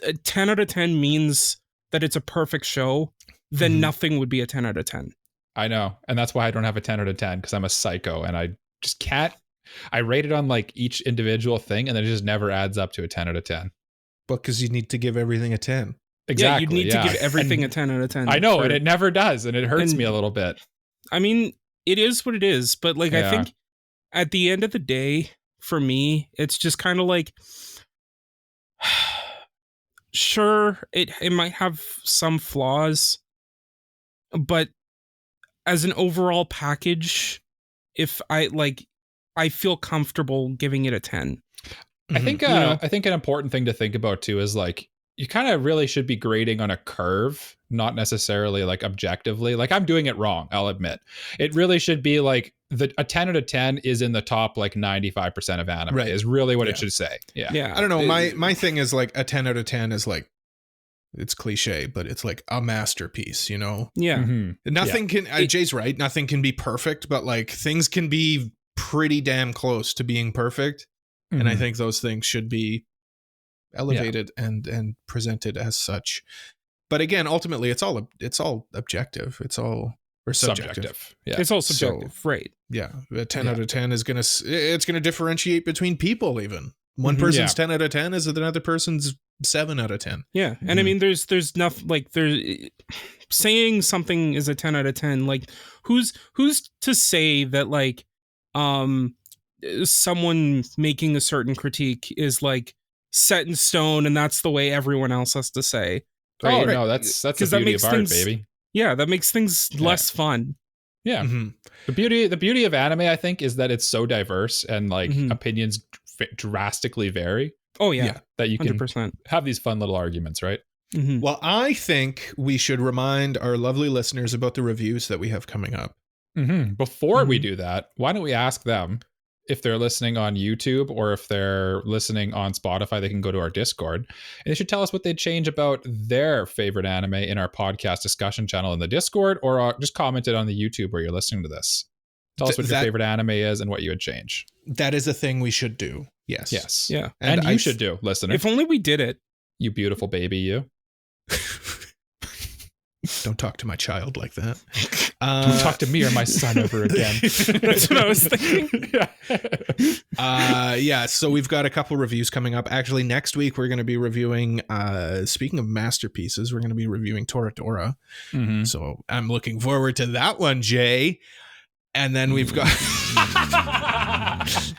a 10 out of 10 means that it's a perfect show, then nothing would be a 10 out of 10. I know. And that's why I don't have a 10 out of 10, because I'm a psycho and I just can't. I rate it on like each individual thing and then it just never adds up to a 10 out of 10. But because you need to give everything a 10. Exactly. Yeah, you need to give everything a 10 out of 10. I know, and it never does. And it hurts me a little bit. I mean, it is what it is. But like, I think at the end of the day, for me, it's just kind of like, sure, it might have some flaws, but as an overall package, if I feel comfortable giving it a 10. I think I think an important thing to think about too is like, you kind of really should be grading on a curve, not necessarily like objectively. Like I'm doing it wrong, I'll admit. It really should be like a 10 out of 10 is in the top like 95% of anime, right, is really what it should say. Yeah. I don't know. My thing is like a 10 out of 10 is like, it's cliche, but it's like a masterpiece, you know? Yeah. Mm-hmm. Nothing can, Jay's right, nothing can be perfect, but like things can be pretty damn close to being perfect. And I think those things should be elevated and presented as such. But again, ultimately, it's all objective. It's all subjective. Yeah, it's all subjective, right? Yeah, a 10 out of 10 is gonna differentiate between people. Even one person's 10 out of 10 is another person's 7 out of 10. Yeah, and I mean, there's nothing like saying something is a 10 out of 10. Like, who's to say that like someone making a certain critique is like set in stone and that's the way everyone else has to say, right? Oh no, that's the beauty of art, baby. Yeah, that makes things less fun. Yeah. The beauty of anime, I think, is that it's so diverse and like opinions drastically vary. Oh yeah, that you can 100% have these fun little arguments, right? Well, I think we should remind our lovely listeners about the reviews that we have coming up. Before we do that, why don't we ask them if they're listening on YouTube or if they're listening on Spotify, they can go to our Discord and they should tell us what they'd change about their favorite anime in our podcast discussion channel in the Discord, or just comment it on the YouTube where you're listening to this. Tell us what your favorite anime is and what you would change. That is a thing we should do. Yes. Yeah. And you should do, listener. If only we did it. You beautiful baby, you. Don't talk to my child like that. Don't talk to me or my son ever again. That's what I was thinking. So we've got a couple reviews coming up. Actually, next week we're going to be reviewing, speaking of masterpieces, we're going to be reviewing Toradora. So I'm looking forward to that one, Jay. And then we've got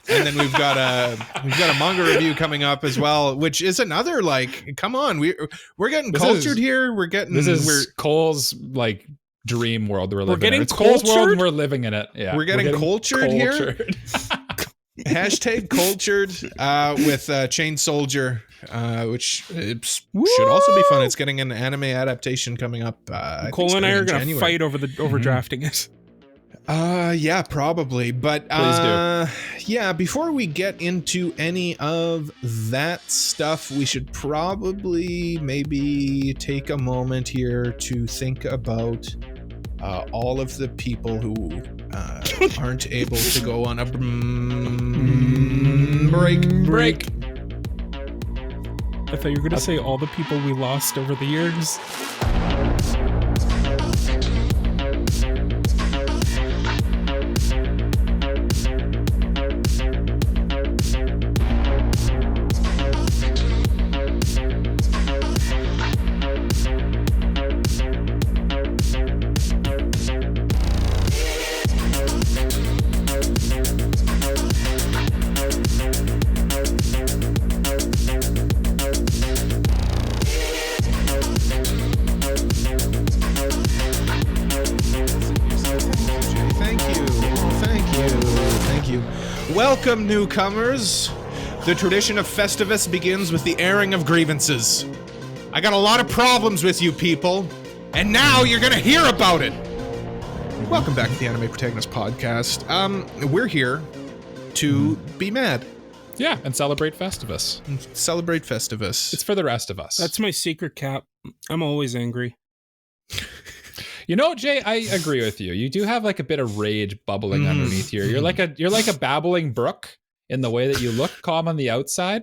we've got a manga review coming up as well, which is another like, come on, we're getting cultured here. We're Cole's like dream world that we're living in. Getting it's Cole's world and we're living in it. Yeah, we're getting cultured here. Hashtag cultured with Chain Soldier, which should also be fun. It's getting an anime adaptation coming up. Cole and I are going to fight over drafting it. Yeah, probably. But please do. Yeah, before we get into any of that stuff, we should probably maybe take a moment here to think about all of the people who aren't able to go on a break. I thought you were going to say all the people we lost over the years. Welcome, newcomers. The tradition of Festivus begins with the airing of grievances. I got a lot of problems with you people, and now you're gonna hear about it. Welcome back to the Anime Protagonist Podcast. We're here to be mad. Yeah, and celebrate Festivus. Celebrate Festivus. It's for the rest of us. That's my secret cap. I'm always angry. You know, Jay, I agree with you. You do have like a bit of rage bubbling underneath here. You're like a babbling brook in the way that you look calm on the outside,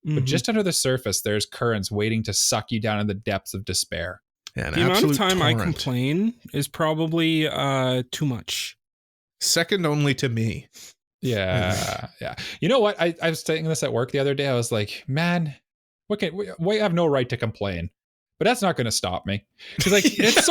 but just under the surface, there's currents waiting to suck you down in the depths of despair. Yeah, the amount of time I complain is probably too much. Second only to me. Yeah. You know what? I was saying this at work the other day. I was like, man, we have no right to complain. But that's not going to stop me. Because like it's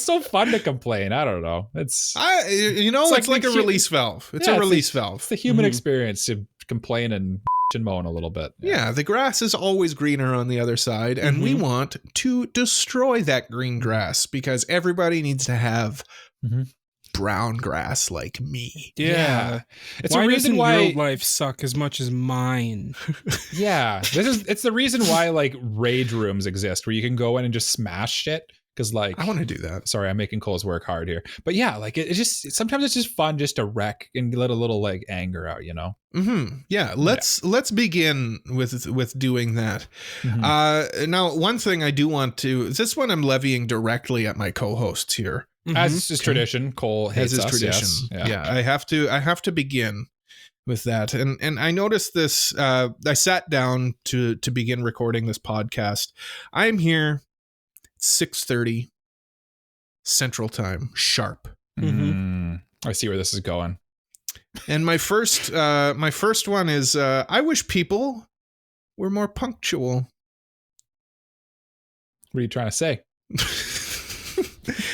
so fun to complain. I don't know. It's like a release valve. It's a release valve. It's the human experience to complain and moan a little bit. Yeah, the grass is always greener on the other side, and we want to destroy that green grass because everybody needs to have brown grass like me. Yeah. It's a reason why your life suck as much as mine. Yeah. It's the reason why like rage rooms exist where you can go in and just smash shit. Because like I want to do that. Sorry, I'm making Cole's work hard here. But yeah, like it just sometimes it's just fun just to wreck and let a little like anger out, you know? Yeah. Let's begin with doing that. Now, one thing I do want to, this one I'm levying directly at my co-hosts here. As is tradition, Cole hates us. Tradition. Yes. Yeah, I have to begin with that. And I noticed this. I sat down to begin recording this podcast. I'm here 6:30 Central Time, sharp. I see where this is going. And my first one is I wish people were more punctual. What are you trying to say?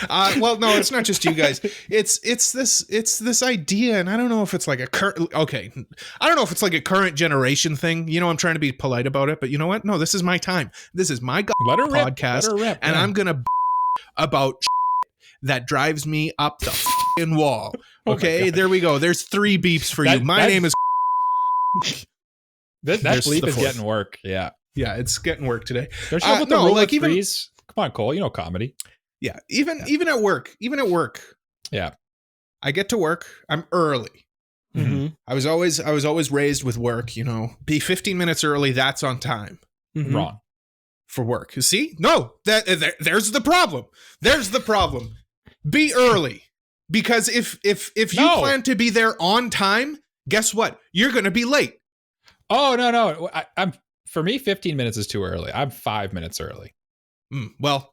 Well, no, it's not just you guys. It's this idea, and I don't know if it's like a current generation thing. You know, I'm trying to be polite about it, but you know what? No, this is my time. This is my podcast, and I'm gonna about that drives me up the wall. Okay, there we go. There's 3 beeps for you. My name is. That bleep is getting work. Yeah, it's getting work today. There's the rule of threes. Come on, Cole. You know comedy. Yeah, even at work. Yeah, I get to work. I'm early. I was always raised with work. You know, be 15 minutes early. That's on time. Wrong for work. You see? No, there's the problem. There's the problem. Be early, because if you plan to be there on time, guess what? You're gonna be late. Oh no! I'm for me, 15 minutes is too early. I'm 5 minutes early. What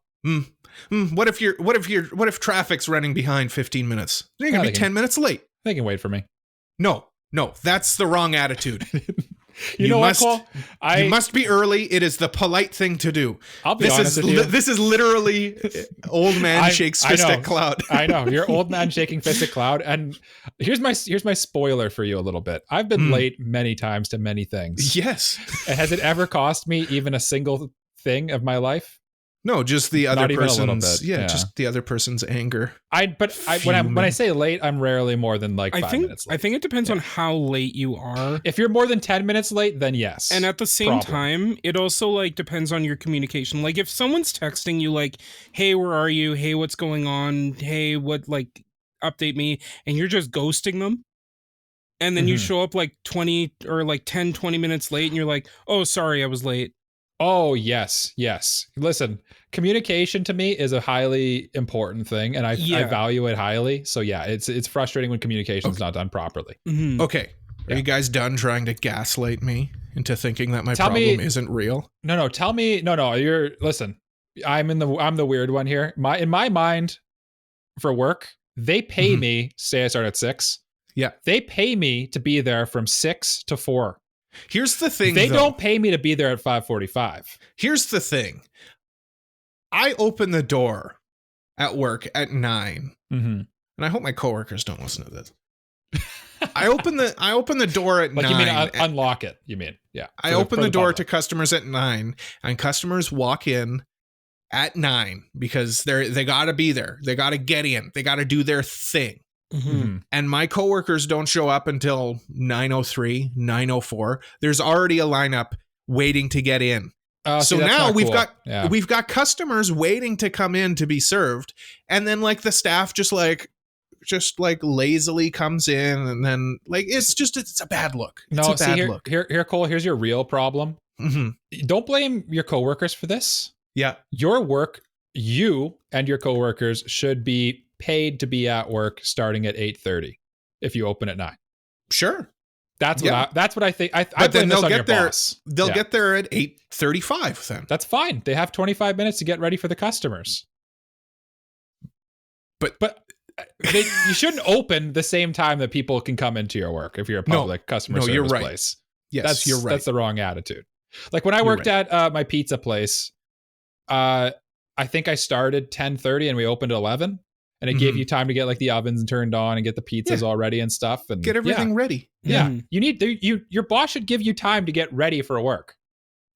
if traffic's running behind 15 minutes? You're going to be 10 minutes late. They can wait for me. No, that's the wrong attitude. you know what, Paul? You must be early. It is the polite thing to do. I'll be honest with you. This is literally old man shakes fist at cloud. I know. You're old man shaking fist at cloud. And here's my spoiler for you a little bit. I've been late many times to many things. Yes. And has it ever cost me even a single thing of my life? No, just the other person's. Just the other person's anger. When I say late, I'm rarely more than like 5 minutes late. I think it depends on how late you are. If you're more than 10 minutes late, then yes. And at the same time, it also like depends on your communication. Like if someone's texting you like, "Hey, where are you? Hey, what's going on? Hey, what like update me?" and you're just ghosting them. And then you show up like 20 or like 10, 20 minutes late and you're like, "Oh, sorry, I was late." Oh, yes. Listen, communication to me is a highly important thing, and I value it highly. So yeah, it's frustrating when communication is not done properly. Okay. Are you guys done trying to gaslight me into thinking that my problem isn't real? No, tell me. No, listen, I'm the weird one here. In my mind, for work, they pay me, say I start at 6. Yeah. They pay me to be there from 6 to 4. Here's the thing. They don't pay me to be there at 5:45. Here's the thing. I open the door at work at 9, and I hope my coworkers don't listen to this. I open the door at 9. You mean unlock it? You mean I open the door to customers at 9, and customers walk in at 9 because they got to be there. They got to get in. They got to do their thing. And my coworkers don't show up until 9:03, 9:04. There's already a lineup waiting to get in. So that's now not we've cool. we've got customers waiting to come in to be served, and then like the staff just lazily comes in, and then like it's a bad look. It's a bad look. Here, Cole. Here's your real problem. Mm-hmm. Don't blame your coworkers for this. Yeah, your work, you and your coworkers should be paid to be at work starting at 8:30 if you open at 9. Sure. That's what I think. I but then they'll get there. They'll get there at 8:35. Then that's fine. They have 25 minutes to get ready for the customers. But you shouldn't open the same time that people can come into your work if you're a public customer service you're right. place. Yes, you're right. That's the wrong attitude. Like when I worked at my pizza place, I think I started 10:30 and we opened at 11. And it gave you time to get like the ovens turned on and get the pizzas all ready and stuff, and get everything ready. Yeah, you need your boss should give you time to get ready for work.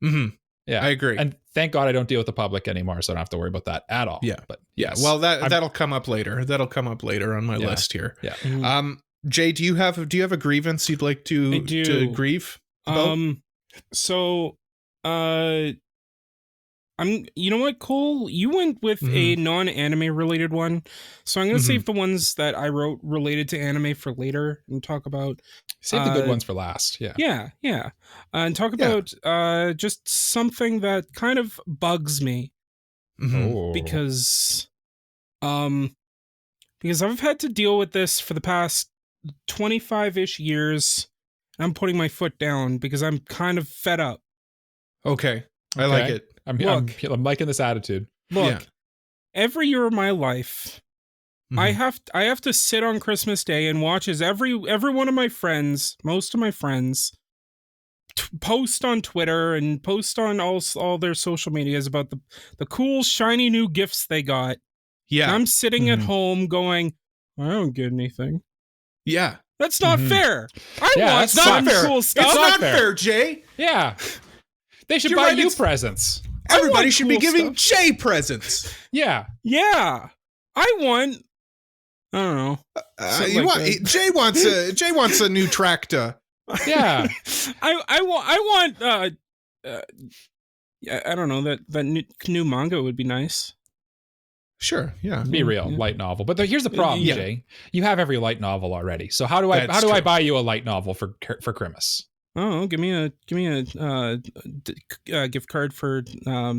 Mm-hmm. Yeah, I agree. And thank God I don't deal with the public anymore, so I don't have to worry about that at all. Yeah, but yes. Well, that'll come up later. That'll come up later on my list here. Yeah. Mm-hmm. Jay, do you have a grievance you'd like to grieve about? You know what, Cole? You went with a non-anime related one, so I'm going to save the ones that I wrote related to anime for later and talk about. Save the good ones for last. Yeah. And talk about just something that kind of bugs me because I've had to deal with this for the past 25-ish years. I'm putting my foot down because I'm kind of fed up. Okay. I like it. I'm liking this attitude. Look, every year of my life, I have to sit on Christmas Day and watch as every one of my friends, most of my friends, post on Twitter and post on all their social medias about the cool shiny new gifts they got. Yeah, and I'm sitting at home going, I don't get anything. Yeah, that's not fair. I want some cool stuff. It's not fair, Jay. Yeah, they should buy you presents. Everybody should be giving Jay presents. Yeah. I don't know. Jay wants a new tractor. Yeah. I want I don't know, that new manga would be nice. Sure, yeah. Be real, light novel. But here's the problem, Jay. You have every light novel already. So how do I buy you a light novel for Christmas? Oh, give me a gift card for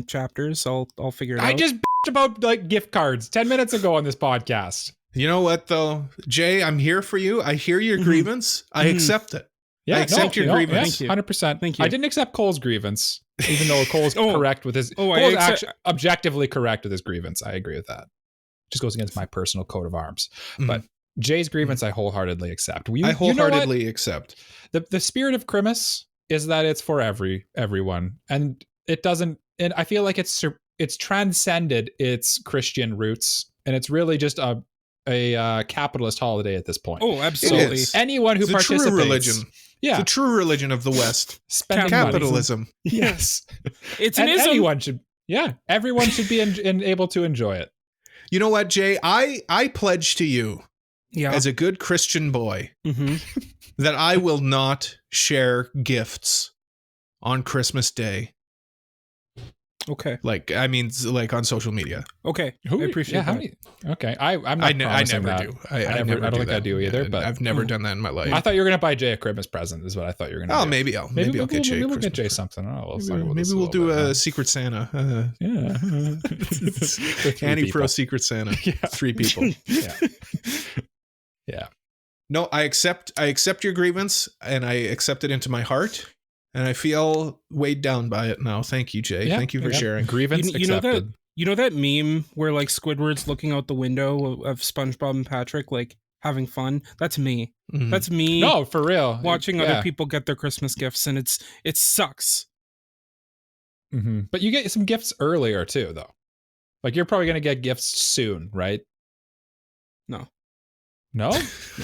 chapters. I'll figure it out. I just about like gift cards 10 minutes ago on this podcast. You know what though, Jay? I'm here for you. I hear your grievance. I accept it. Yeah, I accept your grievance. 100%. Thank you. I didn't accept Cole's grievance, even though Cole's correct with his. Cole's actually objectively correct with his grievance. I agree with that. Just goes against my personal coat of arms, but. Jay's grievance, I wholeheartedly accept. I wholeheartedly accept. The spirit of Christmas is that it's for everyone, and it doesn't. And I feel like it's transcended its Christian roots, and it's really just a capitalist holiday at this point. Oh, absolutely. So anyone who participates, true religion. Yeah, the true religion of the West. Capitalism. Money. Yes, it's an ism. Everyone should be able to enjoy it. You know what, Jay? I pledge to you. Yeah. As a good Christian boy, that I will not share gifts on Christmas Day. Okay. Like on social media. Okay. I appreciate that. Okay. I'm not. I never do. I don't think I do either. But I've never done that in my life. I thought you were gonna buy Jay a Christmas present. Is what I thought you were gonna. Oh, do. Maybe I'll get Jay. Maybe we'll get Jay something. Maybe we'll do a Secret Santa. AniPro Secret Santa. 3 people. Yeah. No, I accept your grievance, and I accept it into my heart, and I feel weighed down by it now. Thank you, Jay. Thank you for sharing. Grievance accepted. You know that meme where like Squidward's looking out the window of SpongeBob and Patrick like having fun? That's me. Mm-hmm. That's me. No, for real. Watching other people get their Christmas gifts, and it sucks. Mm-hmm. But you get some gifts earlier too, though. Like you're probably gonna get gifts soon, right? No?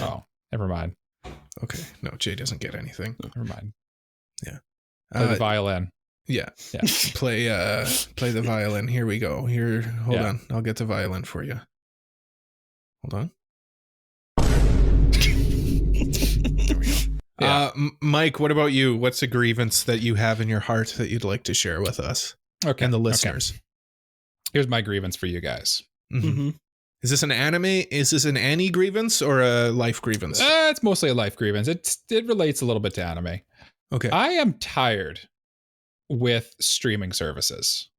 Oh, never mind. Okay. No, Jay doesn't get anything. Never mind. Yeah. Play the violin. Yeah. Play the violin. Here we go. Hold on. I'll get the violin for you. Hold on. There we go. Mike, what about you? What's a grievance that you have in your heart that you'd like to share with us and the listeners? Okay. Here's my grievance for you guys. Is this an anime? Is this an Annie grievance or a life grievance? It's mostly a life grievance. It relates a little bit to anime. Okay. I am tired with streaming services.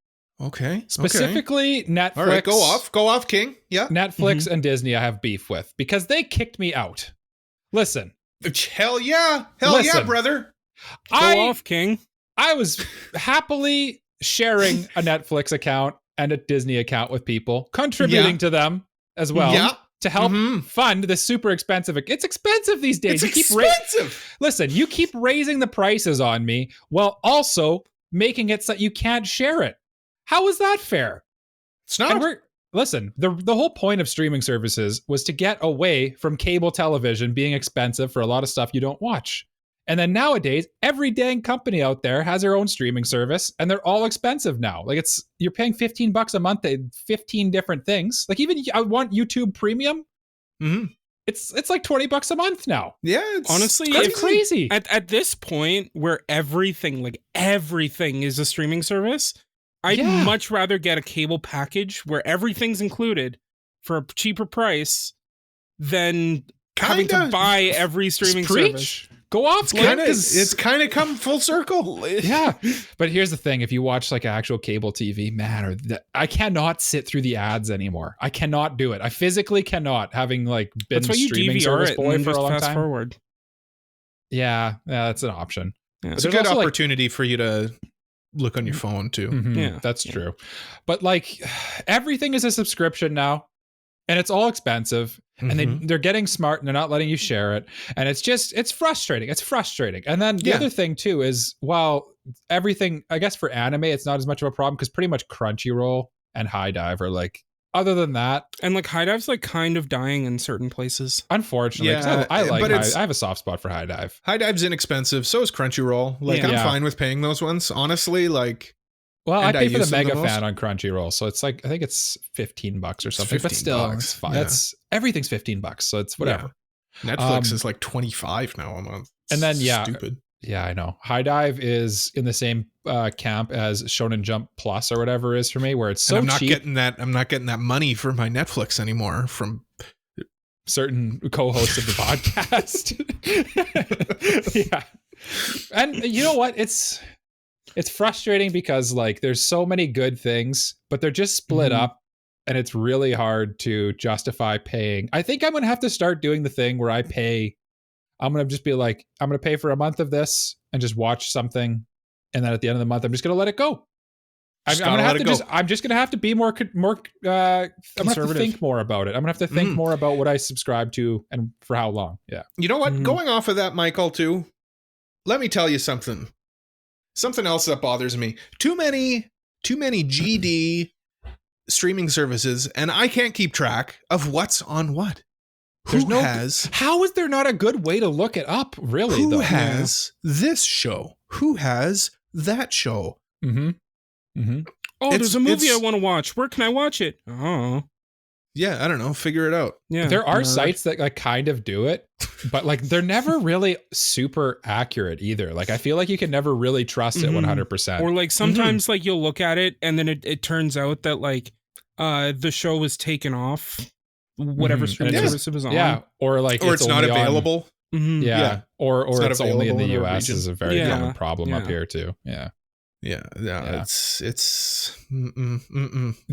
Okay. Specifically Netflix. All right, go off, King. Yeah. Netflix and Disney I have beef with because they kicked me out. Listen. Hell yeah, brother. Go off, King. I was happily sharing a Netflix account and a Disney account with people, contributing to them as well to help fund this super expensive. It's expensive these days. It's expensive. Listen, you keep raising the prices on me while also making it so you can't share it. How is that fair? It's not. Listen, the whole point of streaming services was to get away from cable television being expensive for a lot of stuff you don't watch. And then nowadays, every dang company out there has their own streaming service, and they're all expensive now. Like you're paying $15 a month at 15 different things. Like even I want YouTube Premium. It's like $20 a month now. Yeah, honestly, it's crazy. At this point, where everything is a streaming service, I'd much rather get a cable package where everything's included for a cheaper price than having to buy every streaming service. Go off, it's kind of come full circle. Yeah, but here's the thing: if you watch like actual cable TV, man, I cannot sit through the ads anymore. I cannot do it. I physically cannot. Having like been streaming service boy for a long time. Forward. Yeah, that's an option. Yeah. It's a good opportunity for you to look on your phone too. Yeah, that's true. But like everything is a subscription now, and it's all expensive. And they're getting smart and they're not letting you share it. And it's frustrating. It's frustrating. And then the other thing too is, while everything, I guess for anime, it's not as much of a problem because pretty much Crunchyroll and High Dive are like, other than that. And like High Dive's like kind of dying in certain places. Unfortunately. I like I have a soft spot for High Dive. High Dive's inexpensive. So is Crunchyroll. Like I'm fine with paying those ones. Honestly, like. Well, I pay for the Mega fan on Crunchyroll, so it's like I think it's $15 or something. But still, it's fine. That's everything's $15, so it's whatever. Yeah. Netflix is like $25 now a month. And then stupid. Yeah, I know. High Dive is in the same camp as Shonen Jump Plus or whatever it is for me, where it's so cheap. I'm not getting that money for my Netflix anymore from certain co-hosts of the podcast. Yeah, and you know what? It's frustrating because like there's so many good things, but they're just split up and it's really hard to justify paying. I think I'm going to have to start doing the thing where I'm going to just be like, I'm going to pay for a month of this and just watch something. And then at the end of the month, I'm just going to let it go. I'm just going to have to be more I'm going to have to think more about it. I'm going to have to think more about what I subscribe to and for how long. Yeah. You know what? Going off of that, Michael, too, let me tell you something. Something else that bothers me. Too many GD streaming services, and I can't keep track of what's on what. How is there not a good way to look it up, really? Who has this show? Who has that show? Oh, there's a movie I want to watch. Where can I watch it? Oh. Yeah, I don't know. Figure it out. Yeah, there are sites that like kind of do it, but like they're never really super accurate either. Like I feel like you can never really trust it 100%. Or like sometimes like you'll look at it and then it turns out that like the show was taken off whatever streaming service it was on. Yeah, or it's not available. Yeah, or it's only in the US is a very common problem up here too. Yeah. It's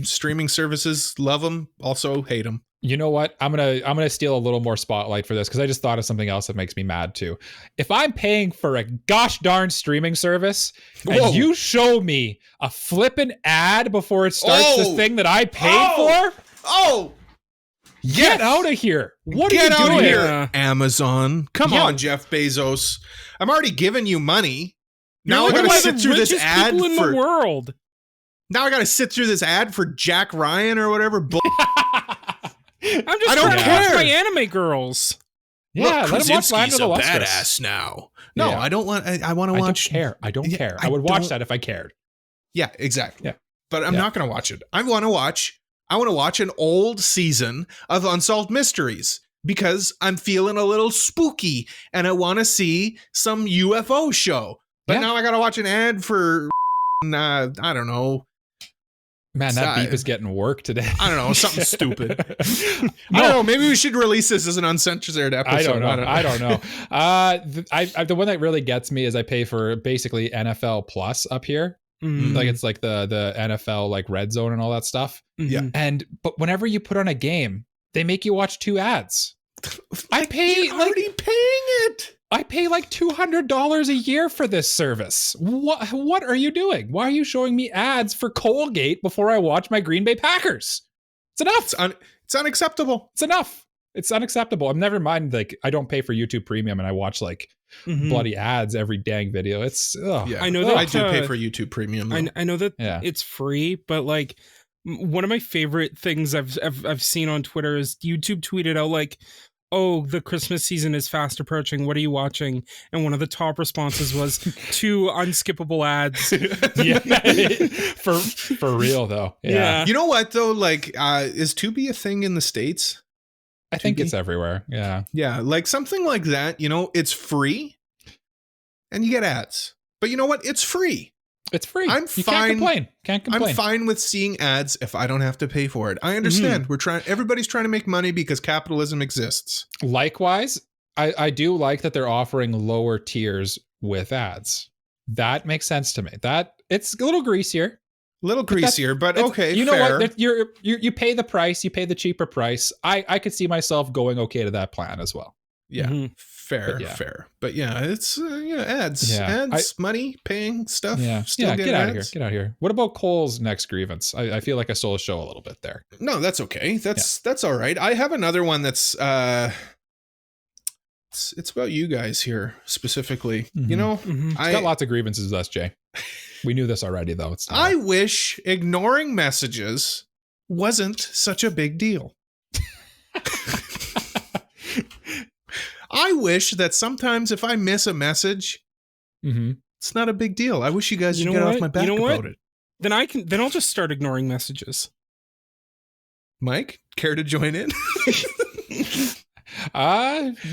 streaming services, love them, also hate them. You know what? I'm gonna steal a little more spotlight for this because I just thought of something else that makes me mad too. If I'm paying for a gosh darn streaming service and you show me a flippin' ad before it starts this thing that I paid for, get out of here! What are you doing? Get out of here, Amazon! Come on, Jeff Bezos! I'm already giving you money. Now I gotta sit through this ad in the world. Now I gotta sit through this ad for Jack Ryan or whatever. I'm just trying to watch my anime girls. Yeah, let them watch Land of the Lustrous. Badass now. No, I don't want. I want to watch. I don't care. I would watch that if I cared. Yeah, exactly. Yeah, but I'm not gonna watch it. I want to watch an old season of Unsolved Mysteries. because I'm feeling a little spooky and I want to see some UFO show. But now I got to watch an ad for, I don't know. Man, that beep is getting work today. I don't know, something stupid. I don't know. Maybe we should release this as an uncensored episode. I don't know. The one that really gets me is I pay for basically NFL Plus up here. Like it's like the NFL like Red Zone and all that stuff. Yeah. But whenever you put on a game, they make you watch 2 ads. You're already paying it. I pay like $200 a year for this service. What are you doing? Why are you showing me ads for Colgate before I watch my Green Bay Packers? It's enough. It's unacceptable. It's enough. It's unacceptable. I'm never mind. Like I don't pay for YouTube Premium and I watch like bloody ads every dang video. It's I know that I do pay for YouTube Premium. I know that it's free, but like one of my favorite things I've seen on Twitter is YouTube tweeted out like, "Oh, the Christmas season is fast approaching. What are you watching?" And one of the top responses was 2 unskippable ads. For real though. Yeah. You know what though? Like, is Tubi a thing in the States? I think it's everywhere. Yeah. Yeah. Like something like that, you know, it's free and you get ads, but you know what? It's free. It's free. I'm fine. Can't complain. I'm fine with seeing ads if I don't have to pay for it. I understand. Everybody's trying to make money because capitalism exists. Likewise, I do like that they're offering lower tiers with ads. That makes sense to me. That it's a little greasier. But okay. You know fair. what? You pay the price, you pay the cheaper price. I could see myself going okay to that plan as well. Yeah. Fair. But yeah, it's ads. Yeah. Ads, money, paying stuff. Yeah. Still get out of here. Get out of here. What about Cole's next grievance? I feel like I stole a show a little bit there. No, that's okay. That's all right. I have another one that's it's about you guys here specifically. You know, It's got lots of grievances with us, Jay. We knew this already though. I wish ignoring messages wasn't such a big deal. I wish that sometimes if I miss a message, it's not a big deal. I wish you guys would get off my back about it. Then I'll just start ignoring messages. Mike, care to join in?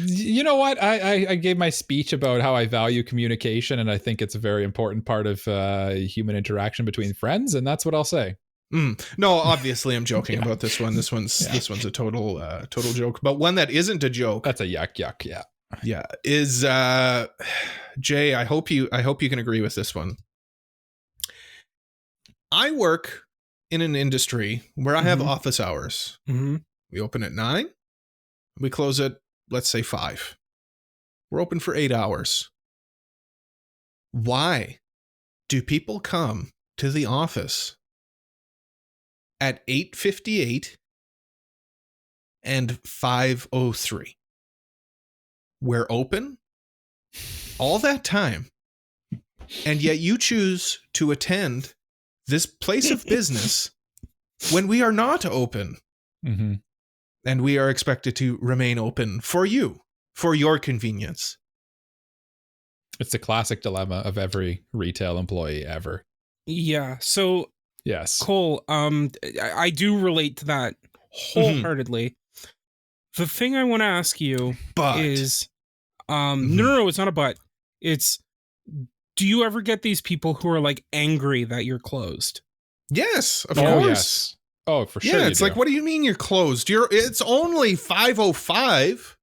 You know what? I gave my speech about how I value communication, and I think it's a very important part of human interaction between friends, and that's what I'll say. No, obviously I'm joking about this one. This one's a total joke. But one that isn't a joke. That's a yuck. Yeah. Yeah. Is Jay, I hope you can agree with this one. I work in an industry where I have office hours. We open at 9. We close at, let's say, 5. We're open for 8 hours. Why do people come to the office at 8:58 and 5:03? We're open all that time, and yet you choose to attend this place of business when we are not open. And we are expected to remain open for you, for your convenience. It's the classic dilemma of every retail employee ever. Yeah. So, yes, Cole, I do relate to that wholeheartedly. The thing I want to ask you is, no, it's not a but. It's, do you ever get these people who are like angry that you're closed? Yes, of course. Yes. Oh, for sure. Yeah, it's like, what do you mean you're closed? It's only 5:05.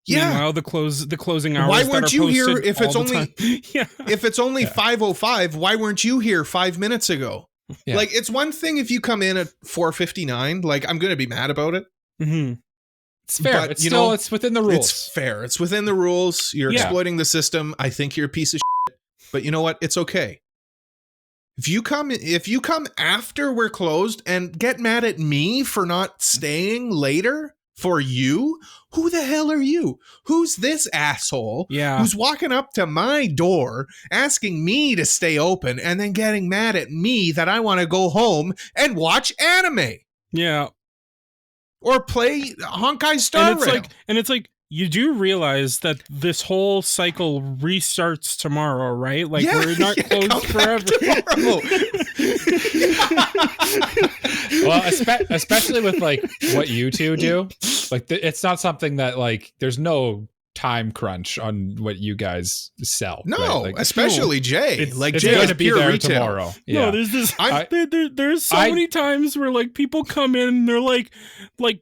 Yeah. Meanwhile, the closing hours. Why weren't you here if it's only if it's only 5:05? Why weren't you here 5 minutes ago? Yeah. Like, it's one thing if you come in at 4:59. Like, I'm gonna be mad about it. It's fair. But, it's within the rules. It's fair. It's within the rules. You're exploiting the system. I think you're a piece of shit. But you know what? It's okay. If you come after we're closed and get mad at me for not staying later for you, who the hell are you? Who's this asshole who's walking up to my door asking me to stay open and then getting mad at me that I want to go home and watch anime? Yeah. Or play Honkai Star Rail. And it's like, you do realize that this whole cycle restarts tomorrow, right? Like, we're not closed forever. Well, especially with like what you two do. Like it's not something that like there's no time crunch on what you guys sell. No, right? Like, especially Jay. it's Jay going is to be pure there retail. tomorrow. Yeah. No, there's this. There's so many times where like people come in and they're like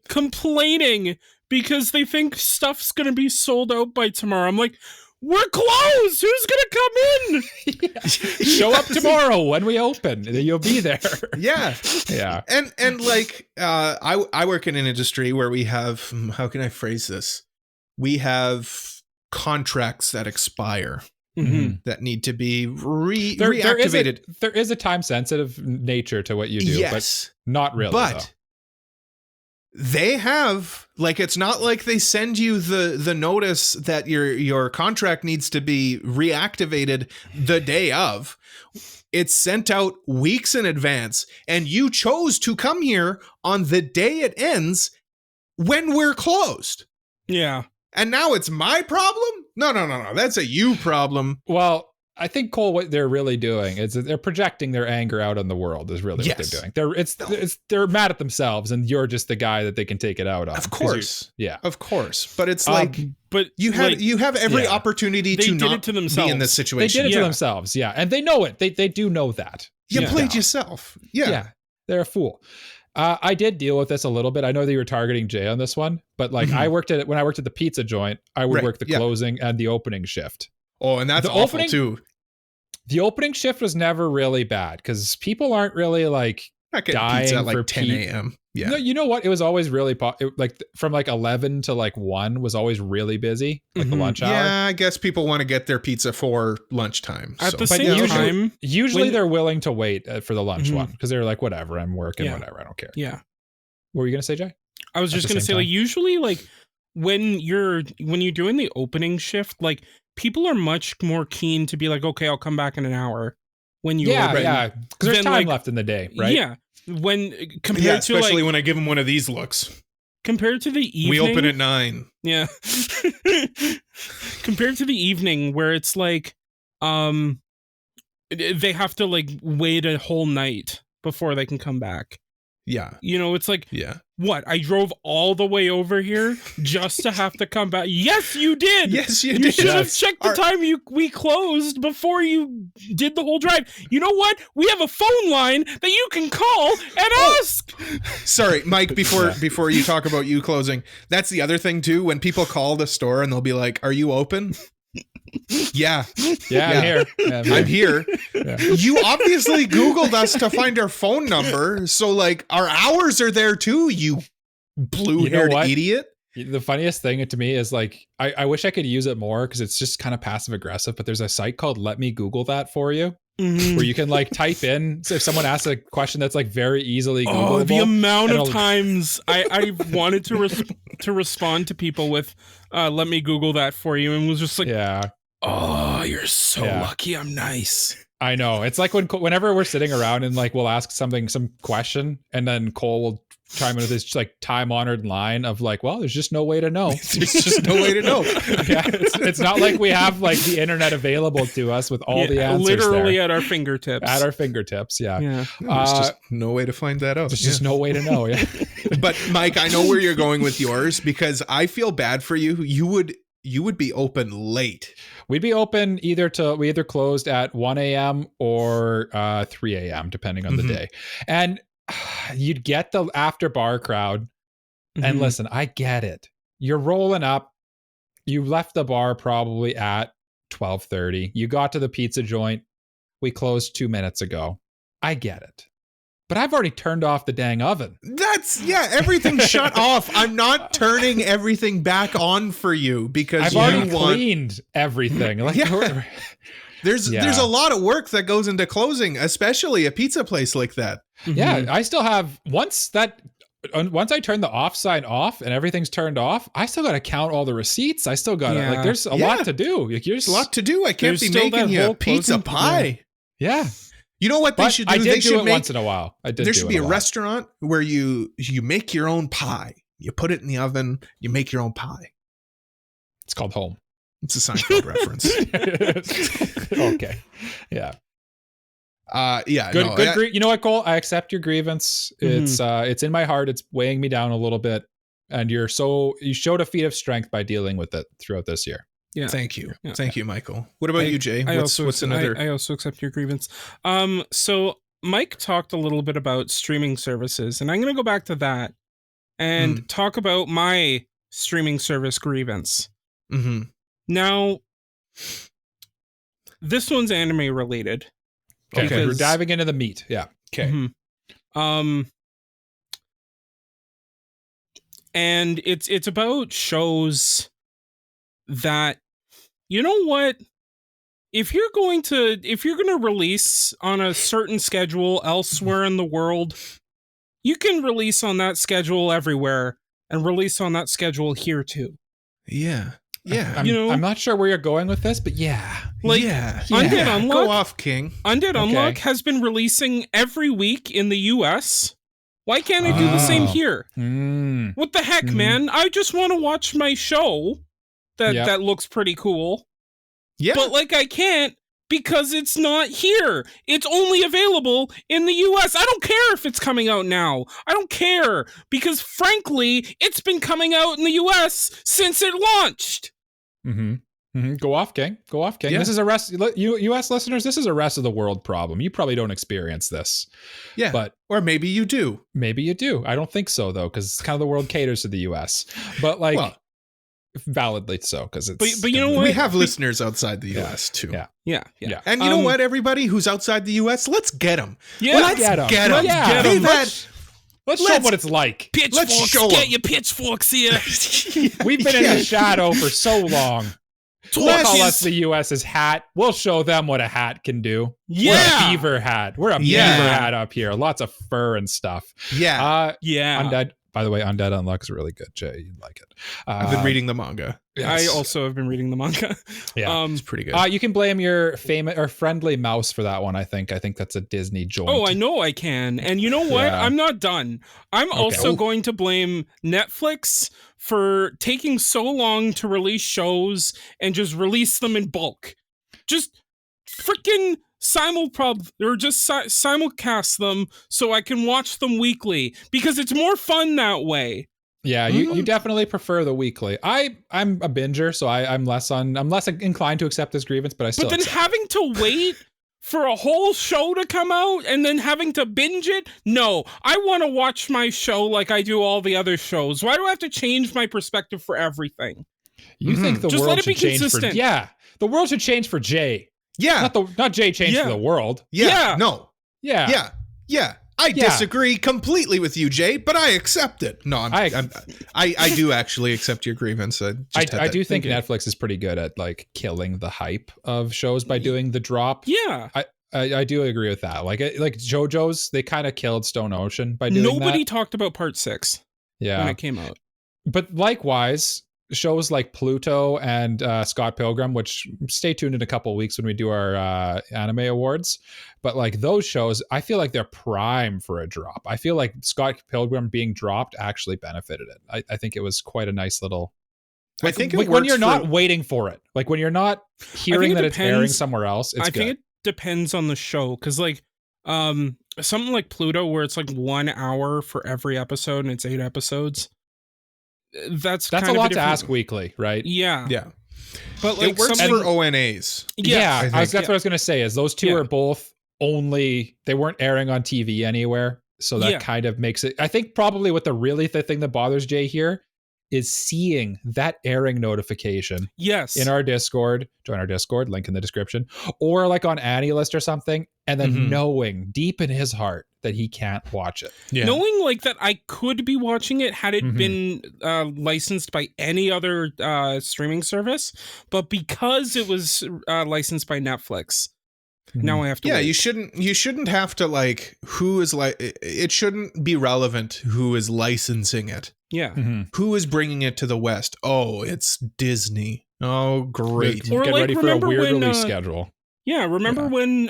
complaining because they think stuff's gonna be sold out by tomorrow. I'm like, we're closed. Who's gonna come in? Show up tomorrow when we open. You'll be there. Yeah. Yeah. And like I work in an industry where we have, how can I phrase this? We have contracts that expire that need to be reactivated. There is a time sensitive nature to what you do, yes, but not really. But they have, like, it's not like they send you the notice that your contract needs to be reactivated the day of. It's sent out weeks in advance, and you chose to come here on the day it ends when we're closed. Yeah. And now it's my problem? No. That's a you problem. Well, I think, Cole, what they're really doing is they're projecting their anger out on the world is really what they're doing. They're mad at themselves, and you're just the guy that they can take it out on. Of course. Yeah. Of course. But it's like, but you have every opportunity to not to be in this situation. They did it to themselves. Yeah. And they know it. They do know that. You played yourself. Yeah. They're a fool. I did deal with this a little bit. I know that you were targeting Jay on this one, but like when I worked at the pizza joint, I would work the closing and the opening shift. Oh, and that's awful too. The opening shift was never really bad because people aren't really like dying pizza at like for 10 a.m. Yeah. No, you know what? It was always really like from like 11 to like 1 was always really busy, like the lunch hour. Yeah, I guess people want to get their pizza for lunchtime. At the same time, usually they're willing to wait for the lunch one because they're like, whatever, I'm working, whatever, I don't care. Yeah. What were you gonna say, Jay? I was just gonna say, like, usually, like when you're doing the opening shift, like people are much more keen to be like, okay, I'll come back in an hour. When you because there's time left in the day, right? Yeah. When compared to especially when I give them one of these looks. Compared to the evening, we open at 9. Yeah. Compared to the evening, where it's like, they have to like wait a whole night before they can come back. Yeah. You know, it's like, what? I drove all the way over here just to have to come back. Yes, you did. Yes, you did. You should have checked the time we closed before you did the whole drive. You know what? We have a phone line that you can call and ask. Sorry, Mike, before you talk about you closing, that's the other thing too. When people call the store and they'll be like, "Are you open?" Yeah. I'm here. I'm here. Yeah. You obviously Googled us to find our phone number, so like our hours are there too, you blue-haired idiot. The funniest thing to me is like I wish I could use it more because it's just kind of passive aggressive, but there's a site called Let Me Google That For You. Where you can like type in, so if someone asks a question that's like very easily Googleable. Oh, the amount of times I wanted to respond to people with let me Google that for you, and was just like, oh, you're so lucky I'm nice. I know. It's like whenever we're sitting around and like we'll ask some question, and then Cole will chime in with this like time-honored line of like, well, there's just no way to know. There's just no way to know. It's not like we have like the internet available to us with all the answers literally there. at our fingertips. At our fingertips, No, there's just no way to find that out. There's just no way to know. Yeah. But Mike, I know where you're going with yours because I feel bad for you. You would be open late. We'd be open we either closed at 1 a.m. or 3 a.m. depending on the day. And you'd get the after bar crowd. And listen, I get it. You're rolling up. You left the bar probably at 12:30. You got to the pizza joint. We closed 2 minutes ago. I get it. But I've already turned off the dang oven. Everything shut off. I'm not turning everything back on for you because I've already cleaned everything. Like, There's a lot of work that goes into closing, especially a pizza place like that. Yeah, I still have once I turn the off sign off and everything's turned off, I still got to count all the receipts. I still got to like. There's a lot to do. Like, there's a lot to do. I can't be making you a pizza pie. Yeah. You know what they should do? They should do it once in a while. There should be a restaurant where you make your own pie. You put it in the oven. You make your own pie. It's called home. It's a Seinfeld reference. Okay. Yeah. Good. You know what, Cole? I accept your grievance. It's in my heart. It's weighing me down a little bit. and you showed a feat of strength by dealing with it throughout this year. Yeah. Thank you. Yeah. Thank you, Michael. What about you, Jay? I What's another? I also accept your grievance. So Mike talked a little bit about streaming services, and I'm going to go back to that and talk about my streaming service grievance. Mm-hmm. Now, this one's anime related. Okay, we're diving into the meat. Yeah. Okay. Mm-hmm. And it's about shows that, you know what? If you're going to release on a certain schedule elsewhere in the world, you can release on that schedule everywhere and release on that schedule here too. Yeah. Yeah. I'm not sure where you're going with this, but yeah. Undead Unlock. Go off, King. Undead Unlock has been releasing every week in the US. Why can't I do the same here? What the heck, man? I just want to watch my show that looks pretty cool. Yeah. But I can't because it's not here. It's only available in the US. I don't care if it's coming out now. I don't care because frankly, it's been coming out in the US since it launched. Go off, King. Go off, King. Yeah. This is US listeners, this is a rest of the world problem. You probably don't experience this. Yeah. Or maybe you do. Maybe you do. I don't think so though, because kind of the world caters to the US. But validly so, because it's. But you know what? We have listeners outside the US too. Yeah. And you know what, everybody who's outside the US, let's get them. Yeah, let's get them. Yeah. Let's show them what it's like. Pitchforks, get your pitchforks here. We've been in the shadow for so long. They'll call us the US's hat. We'll show them what a hat can do. Yeah. We're a beaver hat. We're a beaver hat up here. Lots of fur and stuff. Yeah. Undead. By the way, Undead Unlock is really good, Jay. You'd like it. I've been reading the manga. Yes. I also have been reading the manga. Yeah, it's pretty good. You can blame your famous or friendly mouse for that one. I think that's a Disney joint. Oh, I know I can. And you know what? Yeah. I'm not done. I'm also going to blame Netflix for taking so long to release shows and just release them in bulk. Just freaking simulcast them so I can watch them weekly because it's more fun that way. Yeah, you definitely prefer the weekly. I'm a binger, so I'm less inclined to accept this grievance, but I still. But then having to wait for a whole show to come out and then having to binge it? No, I want to watch my show like I do all the other shows. Why do I have to change my perspective for everything? You think the Just world let it be should change consistent. the world should change for Jay. Yeah, not Jay change for the world. Yeah, no. Yeah. I disagree completely with you, Jay, but I accept it. No, I do actually accept your grievance. I do think Netflix is pretty good at killing the hype of shows by doing the drop. Yeah, I do agree with that. Like JoJo's, they kind of killed Stone Ocean by doing that. Nobody talked about Part 6 when it came out. But likewise, shows like Pluto and Scott Pilgrim, which stay tuned in a couple of weeks when we do our anime awards. But those shows, I feel like they're prime for a drop. I feel like Scott Pilgrim being dropped actually benefited it. I think it was quite a nice little. I think when you're not waiting for it, when you're not hearing that it's airing somewhere else, it's good. I think it depends on the show because something like Pluto where it's 1 hour for every episode and it's 8 episodes. That's a lot to ask weekly, right? Yeah. But it works for ONAs. That's what I was gonna say. Is those two are both they weren't airing on TV anywhere, so that kind of makes it. I think probably what the thing that bothers Jay here is seeing that airing notification. Yes. In our Discord, join our Discord, link in the description, or on AniList or something, and then knowing deep in his heart that he can't watch it. Yeah. Knowing that I could be watching it had it been licensed by any other streaming service, but because it was licensed by Netflix, now I have to wait. You shouldn't have to who is it shouldn't be relevant who is licensing it. Yeah. Who is bringing it to the West? Oh, it's Disney. Oh, great. Or get ready for a weird release schedule. Yeah, remember when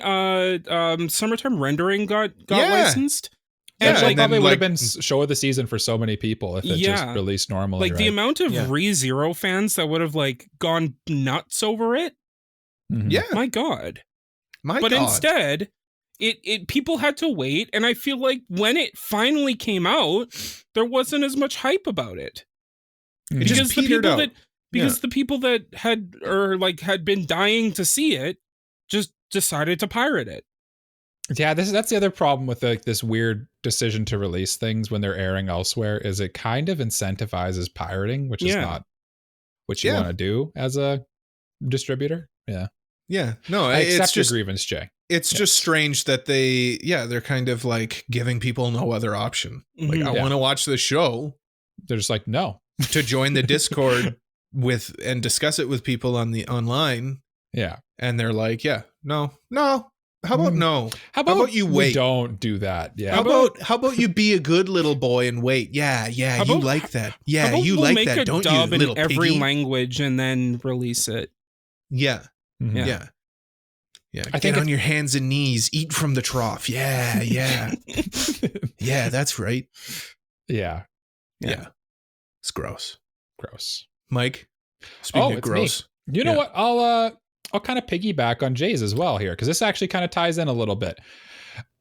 Summertime Rendering got licensed? And probably would have been show of the season for so many people if it just released normally. The amount of ReZero fans that would have gone nuts over it. Yeah. My God. But instead, it people had to wait, and I feel like when it finally came out, there wasn't as much hype about it. It just petered out. Because the people that had been dying to see it just decided to pirate it. Yeah, that's the other problem with this weird decision to release things when they're airing elsewhere, is it kind of incentivizes pirating, which is not what you want to do as a distributor. Yeah. Yeah. No, I accept your just grievance, Jay. It's just strange that they're kind of like giving people no other option. Like, I want to watch the show. They're just like, no. To join the Discord and discuss it with people online. Yeah. And they're like, no. How about no? How about you wait? Don't do that. Yeah. How about you be a good little boy and wait? Yeah. You like that. Yeah, you like that, don't you, little piggy? Every language and then release it. Yeah. Mm-hmm. Yeah. I get on your hands and knees, eat from the trough. Yeah. Yeah, that's right. Yeah. It's gross. Mike, speaking of gross. Me. You know what? I'll kind of piggyback on Jay's as well here, because this actually kind of ties in a little bit.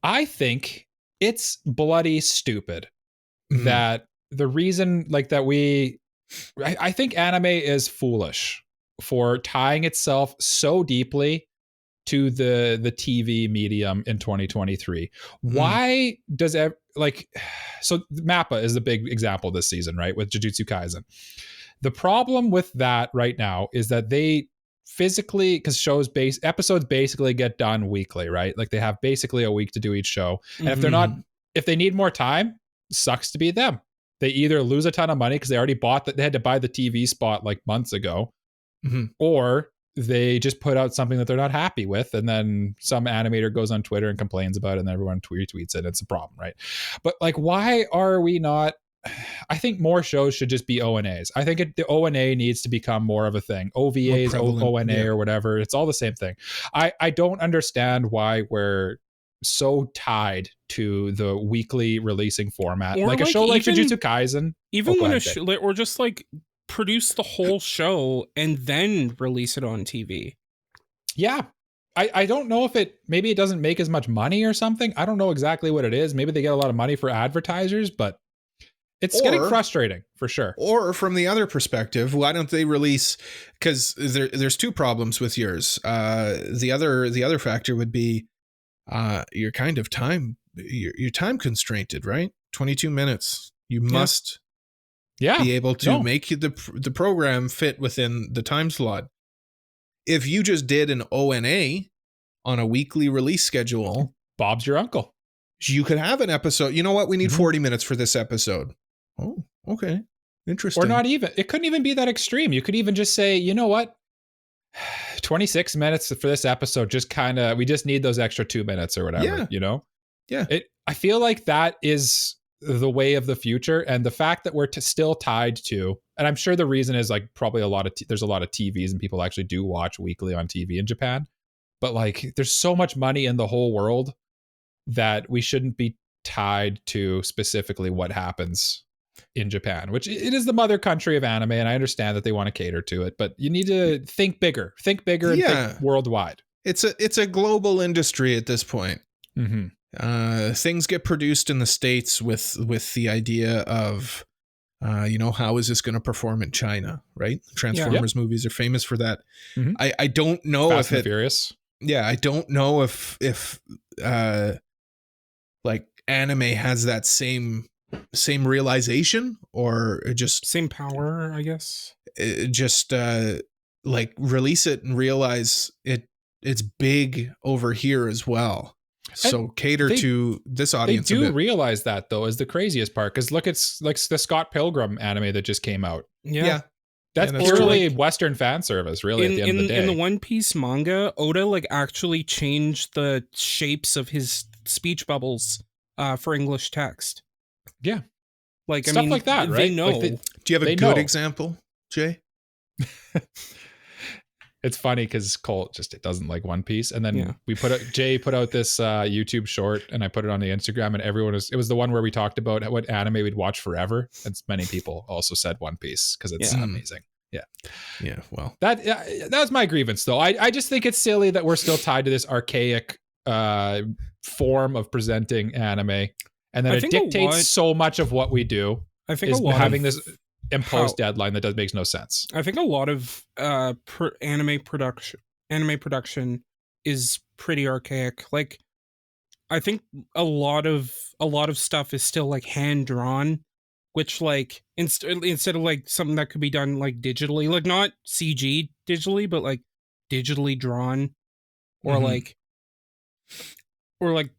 I think it's bloody stupid that the reason I think anime is foolish for tying itself so deeply to the TV medium in 2023. Why does so Mappa is the big example this season, right? With Jujutsu Kaisen. The problem with that right now is that they physically, because episodes basically get done weekly, right? Like they have basically a week to do each show. And if they need more time, sucks to be them. They either lose a ton of money because they already they had to buy the TV spot like months ago, or they just put out something that they're not happy with, and then some animator goes on Twitter and complains about it, and everyone retweets it. It's a problem, right? But like, why are we not? I think more shows should just be ONAs. I think the ONA needs to become more of a thing. OVAs, ONA, or whatever. It's all the same thing. I don't understand why we're so tied to the weekly releasing format. Like a show like Jujutsu Kaisen. Even when or just like produce the whole show and then release it on TV. Yeah. I don't know if maybe it doesn't make as much money or something. I don't know exactly what it is. Maybe they get a lot of money for advertisers, but it's getting frustrating for sure. Or from the other perspective, why don't they release? Because there's two problems with yours. The other factor would be you're kind of you're time constrained, right? 22 minutes. You must be able to make the program fit within the time slot. If you just did an ONA on a weekly release schedule, Bob's your uncle. You could have an episode. You know what? We need 40 minutes for this episode. Oh, okay. Interesting. Or not even. It couldn't even be that extreme. You could even just say, you know what? 26 minutes for this episode. We just need those extra 2 minutes or whatever, you know? Yeah. I feel like that is the way of the future. And the fact that we're still tied to, and I'm sure the reason is like probably there's a lot of TVs and people actually do watch weekly on TV in Japan. But like, there's so much money in the whole world that we shouldn't be tied to specifically what happens in Japan, which it is the mother country of anime, and I understand that they want to cater to it, but you need to think bigger and think worldwide. It's a global industry at this point. Things get produced in the States with the idea of how is this going to perform in China, right? Transformers movies are famous for that. I don't know Fast and Furious. Yeah, I don't know if like anime has that same realization or just same power, I guess. Just like release it and realize it's big over here as well. So cater to this audience. They do realize that, though, is the craziest part, because look, it's like the Scott Pilgrim anime that just came out. Yeah. That's purely Western fan service, really, at the end of the day. In the One Piece manga, Oda like actually changed the shapes of his speech bubbles for English text. Yeah. Like stuff like that, right? They know. Like do you have a good example, Jay? It's funny because Colt it doesn't like One Piece, and then Jay put out this YouTube short, and I put it on the Instagram, and it was the one where we talked about what anime we'd watch forever, and many people also said One Piece because it's amazing. Yeah. Well, that was my grievance, though. I just think it's silly that we're still tied to this archaic form of presenting anime, and that it dictates so much of what we do. I think having this. imposed deadline that makes no sense. I think a lot of anime production is pretty archaic. Like, I think a lot of stuff is still like hand drawn, which like instead of like something that could be done like digitally, like not CG digitally, but like digitally drawn, or like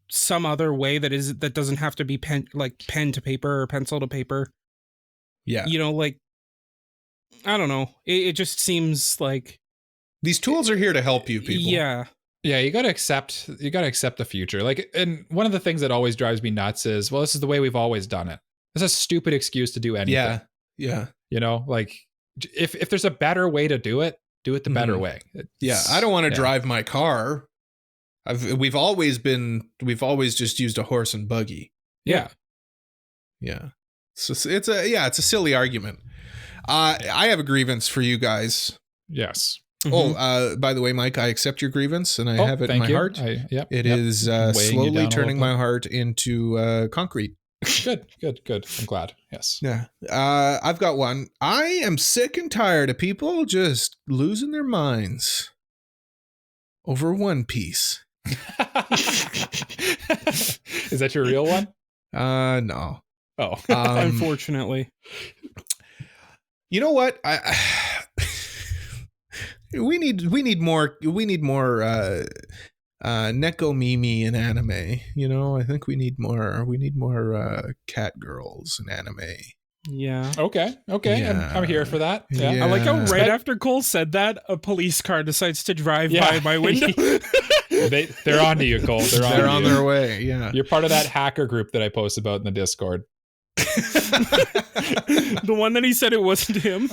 some other way that doesn't have to be pen to paper or pencil to paper. Yeah. You know, like, I don't know. It just seems like these tools are here to help you, people. Yeah. Yeah, you got to accept the future. Like, and one of the things that always drives me nuts is, well, this is the way we've always done it. It's a stupid excuse to do anything. Yeah. Yeah. You know, like if there's a better way to do it the better way. I don't want to drive my car. We've always just used a horse and buggy. Yeah. Yeah. So it's a silly argument. I have a grievance for you guys. Yes. Oh, by the way, Mike, I accept your grievance and I have it in my heart. It is slowly turning my heart into concrete. Good. I'm glad. Yes. Yeah. I've got one. I am sick and tired of people just losing their minds over One Piece. Is that your real one? No. Oh, unfortunately. You know what? We need more Neko Mimi in anime. You know, I think we need more cat girls in anime. Yeah. Okay. Yeah. I'm here for that. Yeah. I like how right after Cole said that, a police car decides to drive by my window. They're on to you, Cole. They're on their way. Yeah. You're part of that hacker group that I post about in the Discord. The one that he said it wasn't him.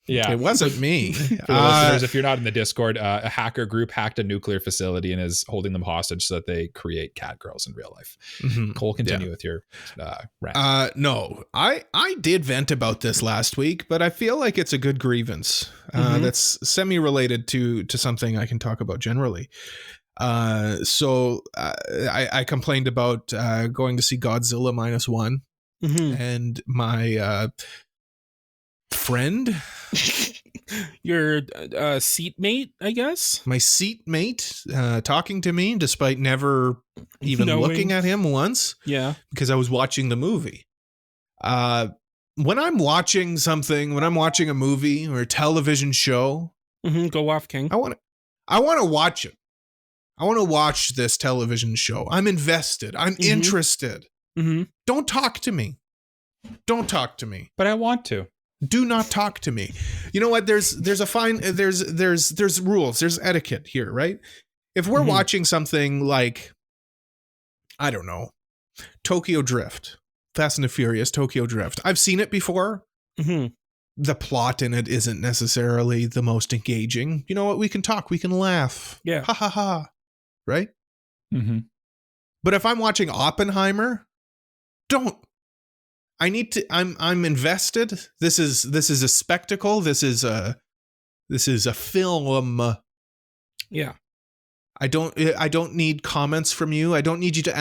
Yeah, it wasn't me. For the listeners, if you're not in the Discord, a hacker group hacked a nuclear facility and is holding them hostage so that they create cat girls in real life. Cole, continue with your rant. No, I did vent about this last week, but I feel like it's a good grievance that's semi-related to something I can talk about generally. So I complained about going to see Godzilla -1, and my friend, your seatmate, I guess, my seatmate, talking to me despite never even looking at him once. Yeah, because I was watching the movie. When I'm watching a movie or a television show, go off, King. I want to watch it. I want to watch this television show. I'm invested. I'm interested. Don't talk to me. Don't talk to me. But I want to. Do not talk to me. You know what? There's rules. There's etiquette here, right? If we're watching something like, I don't know, Tokyo Drift, Fast and the Furious, Tokyo Drift. I've seen it before. The plot in it isn't necessarily the most engaging. You know what? We can talk. We can laugh. Yeah. Ha ha ha. Right? But if I'm watching Oppenheimer, don't. I need to. I'm invested. This is a spectacle. This is a film. Yeah. I don't need comments from you. I don't need you to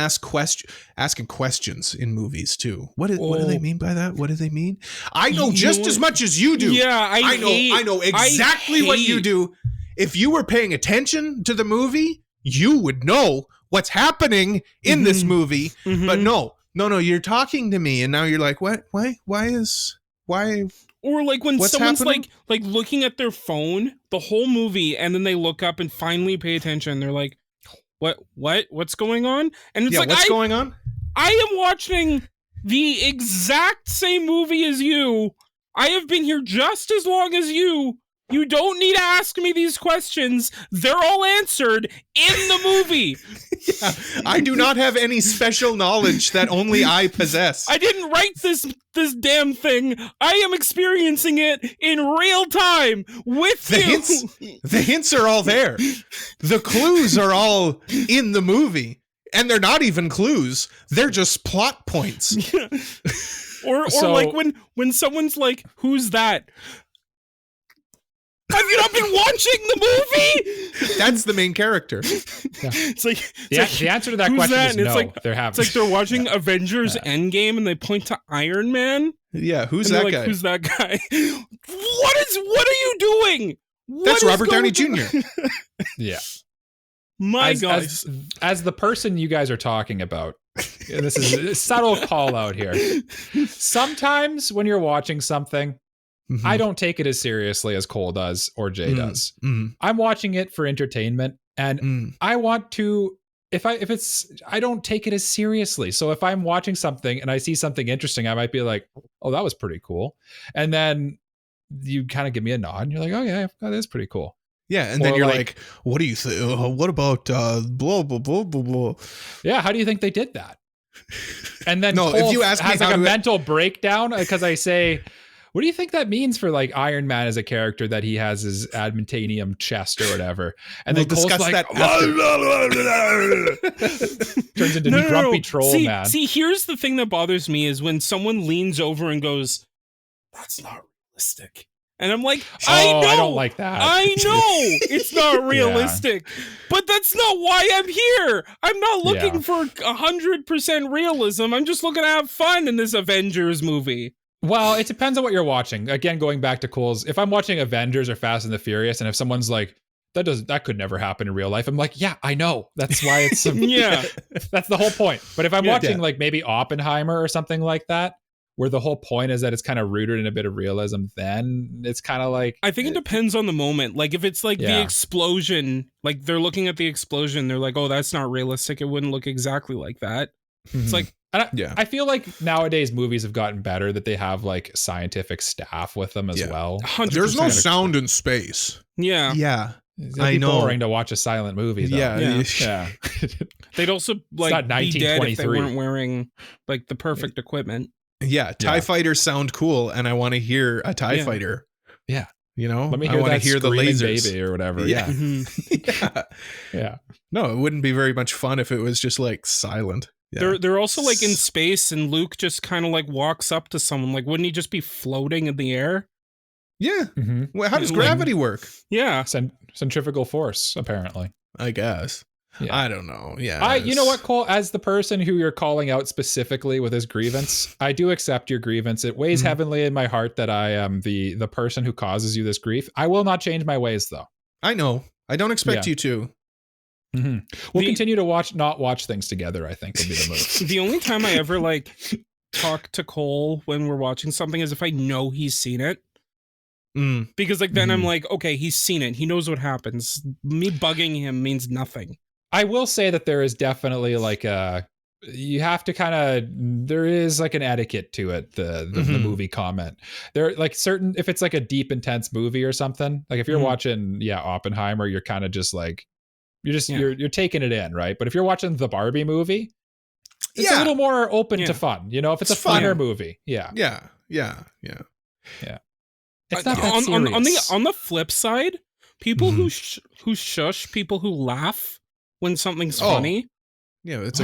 asking questions in movies too. What do they mean by that? What do they mean? I know just as much as you do. Yeah, I know exactly what you do. If you were paying attention to the movie, you would know what's happening in this movie. But no, you're talking to me and now you're like, what? Why? Or like when someone's happening? like looking at their phone the whole movie and then they look up and finally pay attention. They're like, what's going on? And it's like, what's going on? I am watching the exact same movie as you. I have been here just as long as you. You don't need to ask me these questions. They're all answered in the movie. Yeah, I do not have any special knowledge that only I possess. I didn't write this damn thing. I am experiencing it in real time with you. The hints are all there. The clues are all in the movie. And they're not even clues. They're just plot points. Or like when someone's like, who's that? Have you not been watching the movie? That's the main character. Yeah. It's like the answer to that question is no. They're having. It's like they're watching Avengers Endgame and they point to Iron Man. Yeah, who's that guy? Who's that guy? What are you doing? That's Robert Downey Jr. Yeah. My God. As the person you guys are talking about, this is a subtle call out here. Sometimes when you're watching something, I don't take it as seriously as Cole does or Jay does. I'm watching it for entertainment, and I want to. I don't take it as seriously. So if I'm watching something and I see something interesting, I might be like, "Oh, that was pretty cool," and then you kind of give me a nod, and you're like, "Oh yeah, that is pretty cool." Yeah, and then you're like, "What do you think? What about blah blah blah blah blah?" Yeah, how do you think they did that? And then no, Cole if you ask me has like a mental breakdown because I say, "What do you think that means for like Iron Man as a character that he has his adamantium chest or whatever?" And we'll then Cole's discuss like, that after. Turns into grumpy troll man. See, here's the thing that bothers me is when someone leans over and goes, "That's not realistic." And I'm like, I know. I don't like that. I know it's not realistic, but that's not why I'm here. I'm not looking for 100% realism. I'm just looking to have fun in this Avengers movie. Well, it depends on what you're watching. Again, going back to Cole's, if I'm watching Avengers or Fast and the Furious, and if someone's like, that could never happen in real life, I'm like, yeah, I know. That's why it's that's the whole point. But if I'm watching like maybe Oppenheimer or something like that, where the whole point is that it's kind of rooted in a bit of realism, then it's kind of like... I think it depends on the moment. Like, if it's like the explosion, like they're looking at the explosion, they're like, oh, that's not realistic. It wouldn't look exactly like that. It's like... I feel like nowadays movies have gotten better that they have like scientific staff with them as well. 100%. There's no sound in space. Yeah. Yeah. I know. Boring to watch a silent movie, though. Yeah. They'd also like be dead if they weren't wearing like the perfect equipment. Yeah, TIE fighters sound cool, and I want to hear a TIE fighter. Yeah. You know? Let me hear the lasers. Baby or whatever. Yeah. Yeah. No, it wouldn't be very much fun if it was just like silent. Yeah. They're also like in space, and Luke just kind of like walks up to someone. Like, wouldn't he just be floating in the air? Yeah. Well, how does gravity work? Yeah. Centrifugal force, apparently. I guess. Yeah. I don't know. Yeah. You know what, Cole? As the person who you're calling out specifically with his grievance, I do accept your grievance. It weighs heavily in my heart that I am the person who causes you this grief. I will not change my ways, though. I know. I don't expect you to. We'll continue to not watch things together, I think, will be the move. The only time I ever like talk to Cole when we're watching something is if I know he's seen it. Because like then I'm like, okay, he's seen it. He knows what happens. Me bugging him means nothing. I will say that there is definitely like you have to there is like an etiquette to it, the movie comment. There like certain, if it's like a deep, intense movie or something, like if you're watching, Oppenheimer, you're kind of just like, you're taking it in, right? But if you're watching the Barbie movie, it's a little more open to fun, you know, if it's a funner movie. Yeah. It's not that serious. On the flip side, people who shush people who laugh when something's funny. Yeah, it's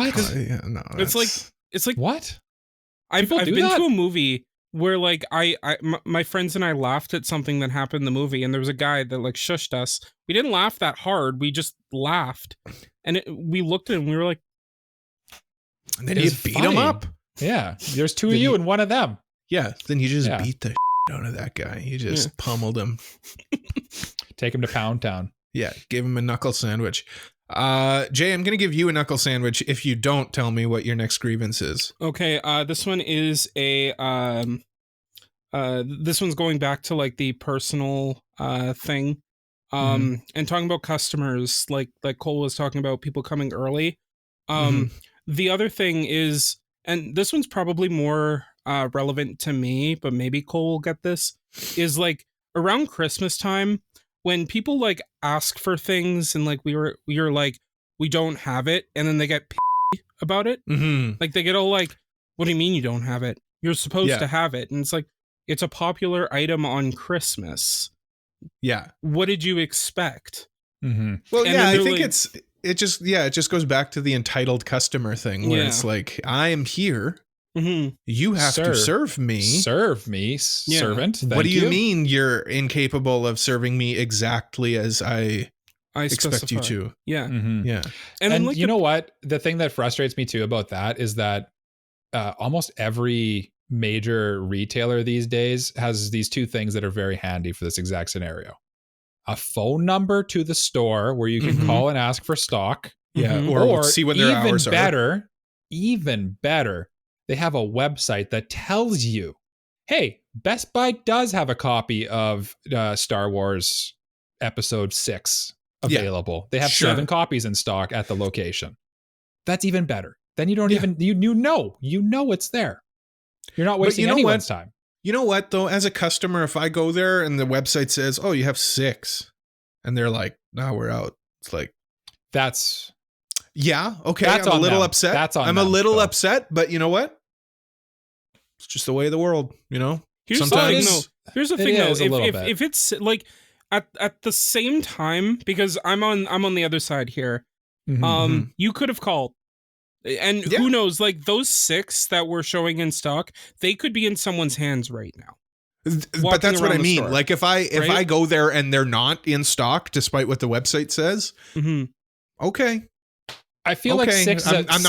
it's like what? I've been to a movie where like my friends and I laughed at something that happened in the movie, and there was a guy that like shushed us. We didn't laugh that hard. We just laughed, and we looked at him. We were like, and then you beat him up. Yeah, there's two of you and one of them. Yeah, then you just beat the out of that guy. You just pummeled him. Take him to Pound Town. Yeah, give him a knuckle sandwich. Jay, I'm gonna give you a knuckle sandwich if you don't tell me what your next grievance is. Okay, this one is a this one's going back to like the personal thing. And talking about customers, like Cole was talking about people coming early. The other thing is, and this one's probably more relevant to me, but maybe Cole will get this, is like around Christmas time when people like ask for things and like we were like, we don't have it, and then they get about it. Like they get all like, what do you mean you don't have it? You're supposed to have it. And it's like, it's a popular item on Christmas. Yeah. What did you expect? Well, and I think like, it just goes back to the entitled customer thing where it's like, I am here You have to serve me. Serve me, servant. Thank what do you you mean you're incapable of serving me exactly as I expect you to? Yeah. Yeah. And like you know what? The thing that frustrates me too about that is that almost every major retailer these days has these two things that are very handy for this exact scenario. A phone number to the store where you can call and ask for stock. Yeah. Or see when their hours are. Even better, they have a website that tells you, hey, Best Buy does have a copy of Star Wars Episode 6 available. They have 7 copies in stock at the location. That's even better. Then you don't even, you know it's there. You're not wasting anyone's time. You know what, though? As a customer, if I go there and the website says, oh, you have 6, and they're like, no, we're out. It's like, that's... Yeah, okay, I'm a little upset. I'm a little upset, but you know what? It's just the way of the world, you know? Here's the thing, though. If it's like at the same time, because I'm on the other side here, you could have called. And who knows, like those 6 that were showing in stock, they could be in someone's hands right now. But that's what I mean. Store. Like if I go there and they're not in stock, despite what the website says, okay. I feel like 6. I'm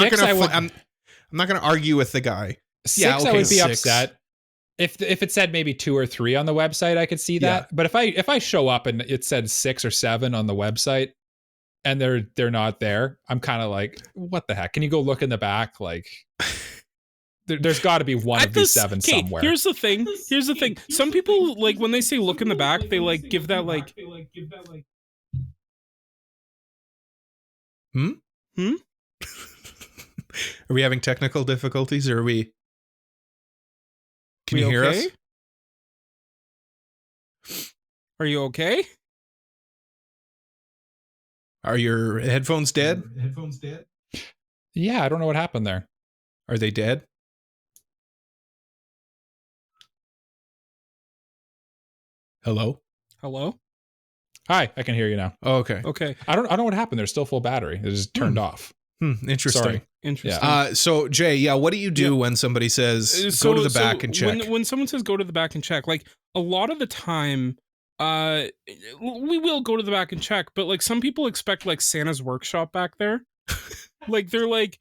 not gonna argue with the guy. 6, I would be upset if it said maybe 2 or 3 on the website. I could see that. Yeah. But if I show up and it said 6 or 7 on the website and they're not there, I'm kind of like, what the heck? Can you go look in the back? Like, there's got to be one of these 7 somewhere. Here's the thing. Some people, like, when they say look in the back, they like give that like. Are we having technical difficulties, or are we? Can you hear us? Are you okay? Are your headphones dead? Yeah, I don't know what happened there. Are they dead? Hello? Hi, I can hear you now. Oh, okay. I don't know what happened. There's still full battery. It just turned off. Interesting. Sorry. Interesting. Yeah. So Jay, what do you do when somebody says go to the back and check? When someone says go to the back and check, like a lot of the time, we will go to the back and check, but like some people expect like Santa's workshop back there. Like they're like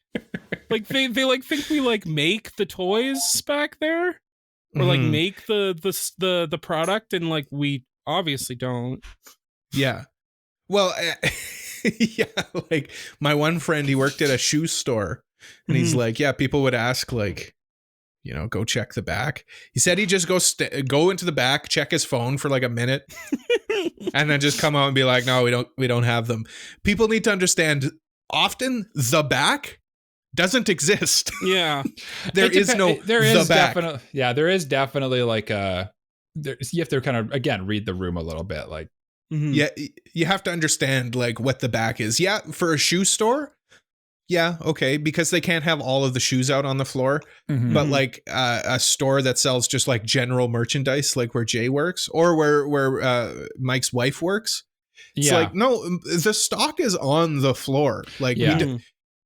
they like think we like make the toys back there, or like make the product, and like we obviously don't. Yeah. Well, yeah, like my one friend, he worked at a shoe store, and he's like, yeah, people would ask, like, you know, go check the back. He said he just go into the back, check his phone for like a minute, and then just come out and be like, no, we don't have them. People need to understand, often the back doesn't exist. Yeah. There is definitely like you have to kind of, again, read the room a little bit, like. Yeah, you have to understand like what the back is. Yeah, for a shoe store, yeah, okay, because they can't have all of the shoes out on the floor. But like a store that sells just like general merchandise, like where Jay works or where Mike's wife works, it's like, no, the stock is on the floor. Like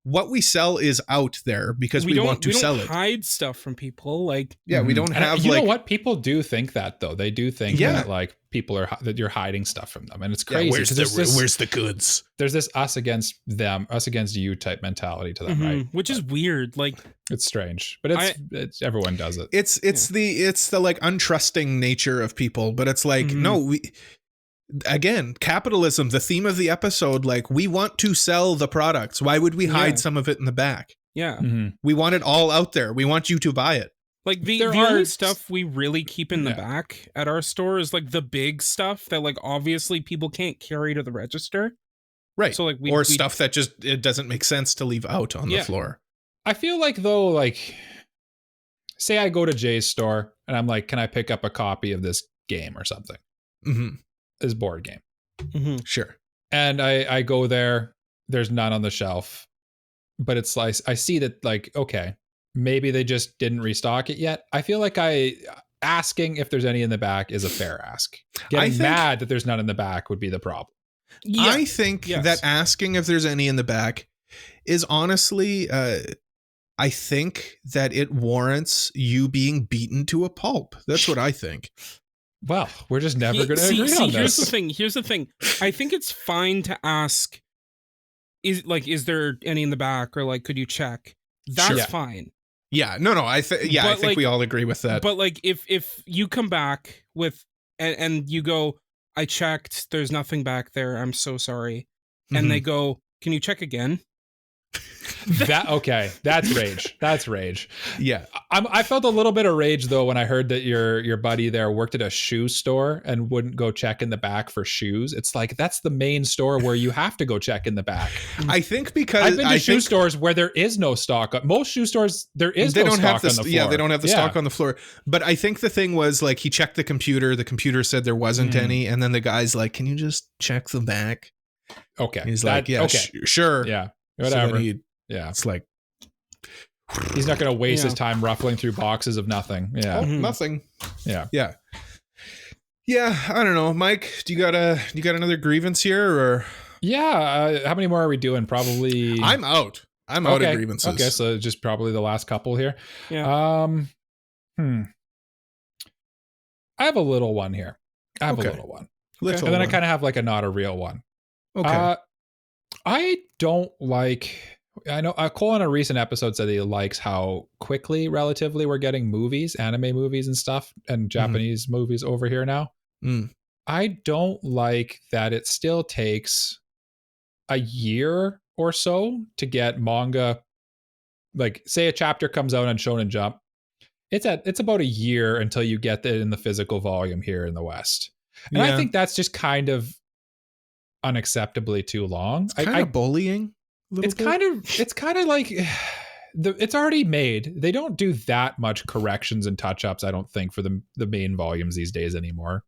what we sell is out there because we want to sell it. We don't hide stuff from people. Like, yeah, we don't have. You know what? People do think that though. They do think that like people are that you're hiding stuff from them, and it's crazy. Yeah, where's the goods? There's this us against them, us against you type mentality to them, right? Which is weird. Like, it's strange, but it's everyone does it. It's the like untrusting nature of people, but it's like no. Again, capitalism, the theme of the episode, like we want to sell the products. Why would we hide some of it in the back? Yeah. We want it all out there. We want you to buy it. Like the only stuff we really keep in the back at our store is like the big stuff that like obviously people can't carry to the register. Right. So like stuff that just it doesn't make sense to leave out on the floor. I feel like though, like say I go to Jay's store and I'm like, can I pick up a copy of this game or something? This board game. Sure. And I go there, there's none on the shelf, but it's like, I see that like, okay, maybe they just didn't restock it yet. I feel like asking if there's any in the back is a fair ask. Getting mad that there's none in the back would be the problem. Yeah. I think that asking if there's any in the back is honestly I think that it warrants you being beaten to a pulp. That's what I think. Well, we're just never going to agree on here's this. Here's the thing. I think it's fine to ask, is there any in the back, or like, could you check? That's fine. Yeah, no, I think we all agree with that. But like, if you come back with and you go, I checked, there's nothing back there, I'm so sorry, and they go, can you check again? That's rage. That's rage. Yeah. I felt a little bit of rage though when I heard that your buddy there worked at a shoe store and wouldn't go check in the back for shoes. It's like, that's the main store where you have to go check in the back. I think because I've been to shoe stores where there is no stock. Most shoe stores, there is no stock on the floor. Yeah, they don't have the stock on the floor. But I think the thing was, like, he checked the computer. The computer said there wasn't any. And then the guy's like, can you just check the back? Okay. And he's like, yeah, sure. Yeah, whatever. So yeah. It's like, he's not going to waste his time ruffling through boxes of nothing. Yeah. Nothing. Yeah. Yeah. Yeah. I don't know. Mike, do you got another grievance here, or? Yeah. How many more are we doing? Probably. I'm out of grievances. Okay. So just probably the last couple here. Yeah. I have a little one here. A little one. Okay. And then I kind of have like a not a real one. Okay. I don't like, I know Cole on a recent episode said he likes how quickly relatively we're getting movies, anime movies and stuff, and Japanese movies over here now. I don't like that it still takes a year or so to get manga. Like, say a chapter comes out on Shonen Jump, it's about a year until you get it in the physical volume here in the West. And I think that's just kind of unacceptably too long. It's kind of bullying. It's kind of like it's already made. They don't do that much corrections and touch-ups, I don't think, for the main volumes these days anymore.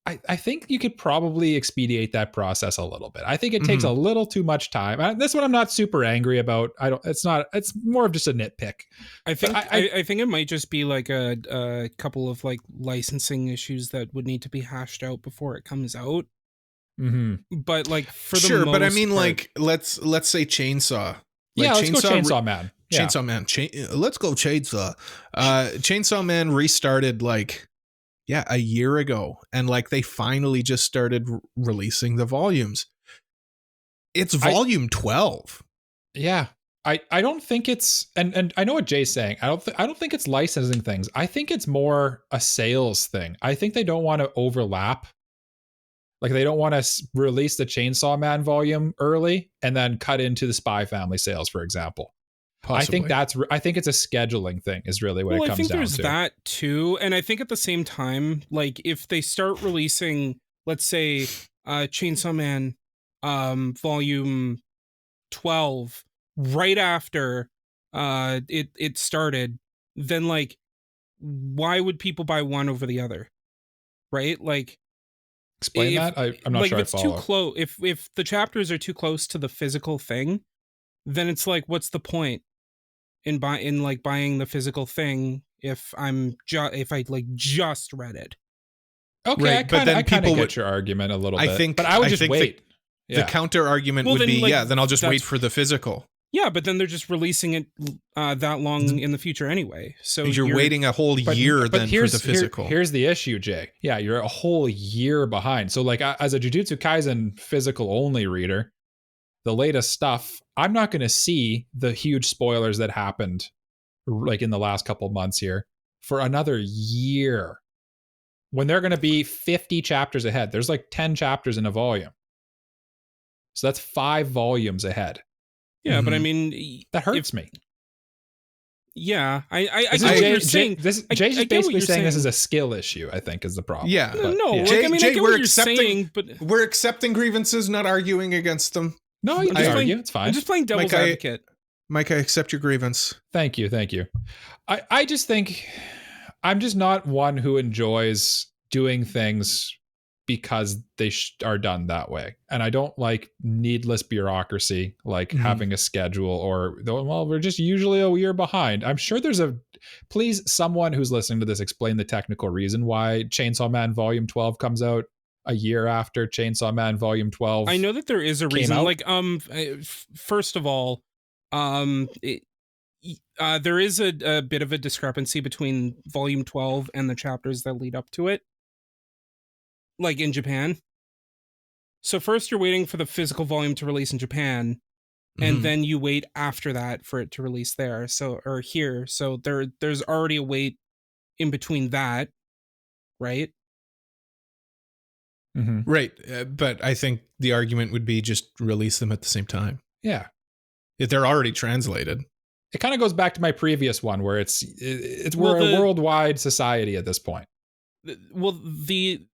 I think you could probably expedite that process a little bit. I think it takes a little too much time. This one I'm not super angry about. It's more of just a nitpick. I think it might just be like a couple of like licensing issues that would need to be hashed out before it comes out. But like for the most but I mean, part, like let's say Chainsaw. Let's go Chainsaw Man. Chainsaw Man. Let's go Chainsaw. Chainsaw Man restarted like a year ago, and like they finally just started releasing the volumes. It's volume 12. Yeah. I don't think it's and I know what Jay's saying. I don't think it's licensing things. I think it's more a sales thing. I think they don't want to overlap. Like, they don't want to release the Chainsaw Man volume early and then cut into the Spy Family sales, for example. Possibly. I think it's a scheduling thing is really what it comes down to. I think there's that too. And I think at the same time, like if they start releasing, let's say, Chainsaw Man volume 12 right after it started, then like why would people buy one over the other? Right? Like, explain that. I'm not sure. If it's too close, if the chapters are too close to the physical thing, then it's like, what's the point in buying the physical thing if I just read it? Okay, right, I kind of get your argument a little bit. But I would just wait. The counter argument would be, then I'll just wait for the physical. Yeah, but then they're just releasing it that long in the future anyway. So you're waiting a whole year then for the physical. Here's the issue, Jay. Yeah, you're a whole year behind. So like as a Jujutsu Kaisen physical only reader, the latest stuff, I'm not going to see the huge spoilers that happened like in the last couple of months here for another year. When they're going to be 50 chapters ahead. There's like 10 chapters in a volume. So that's 5 volumes ahead. Yeah, but I mean, that hurts me. Yeah, I get what you're saying. Jay's just basically saying this is a skill issue, I think, is the problem. Yeah. Jay, I get what you're saying, but we're accepting grievances, not arguing against them. No, you can argue. It's fine. I'm just playing devil's advocate. Mike, I accept your grievance. Thank you. I just think I'm just not one who enjoys doing things because they are done that way. And I don't like needless bureaucracy, like having a schedule or, well, we're just usually a year behind. I'm sure there's please, someone who's listening to this, explain the technical reason why Chainsaw Man Volume 12 comes out a year after Chainsaw Man Volume 12. I know that there is a reason. Like, first of all, There is a bit of a discrepancy between volume 12 and the chapters that lead up to it, like in Japan. So first you're waiting for the physical volume to release in Japan, and then you wait after that for it to release there. Or here. So there's already a wait in between that, right? Right. But I think the argument would be just release them at the same time. Yeah. If they're already translated. It kind of goes back to my previous one where we're a worldwide society at this point. Well, the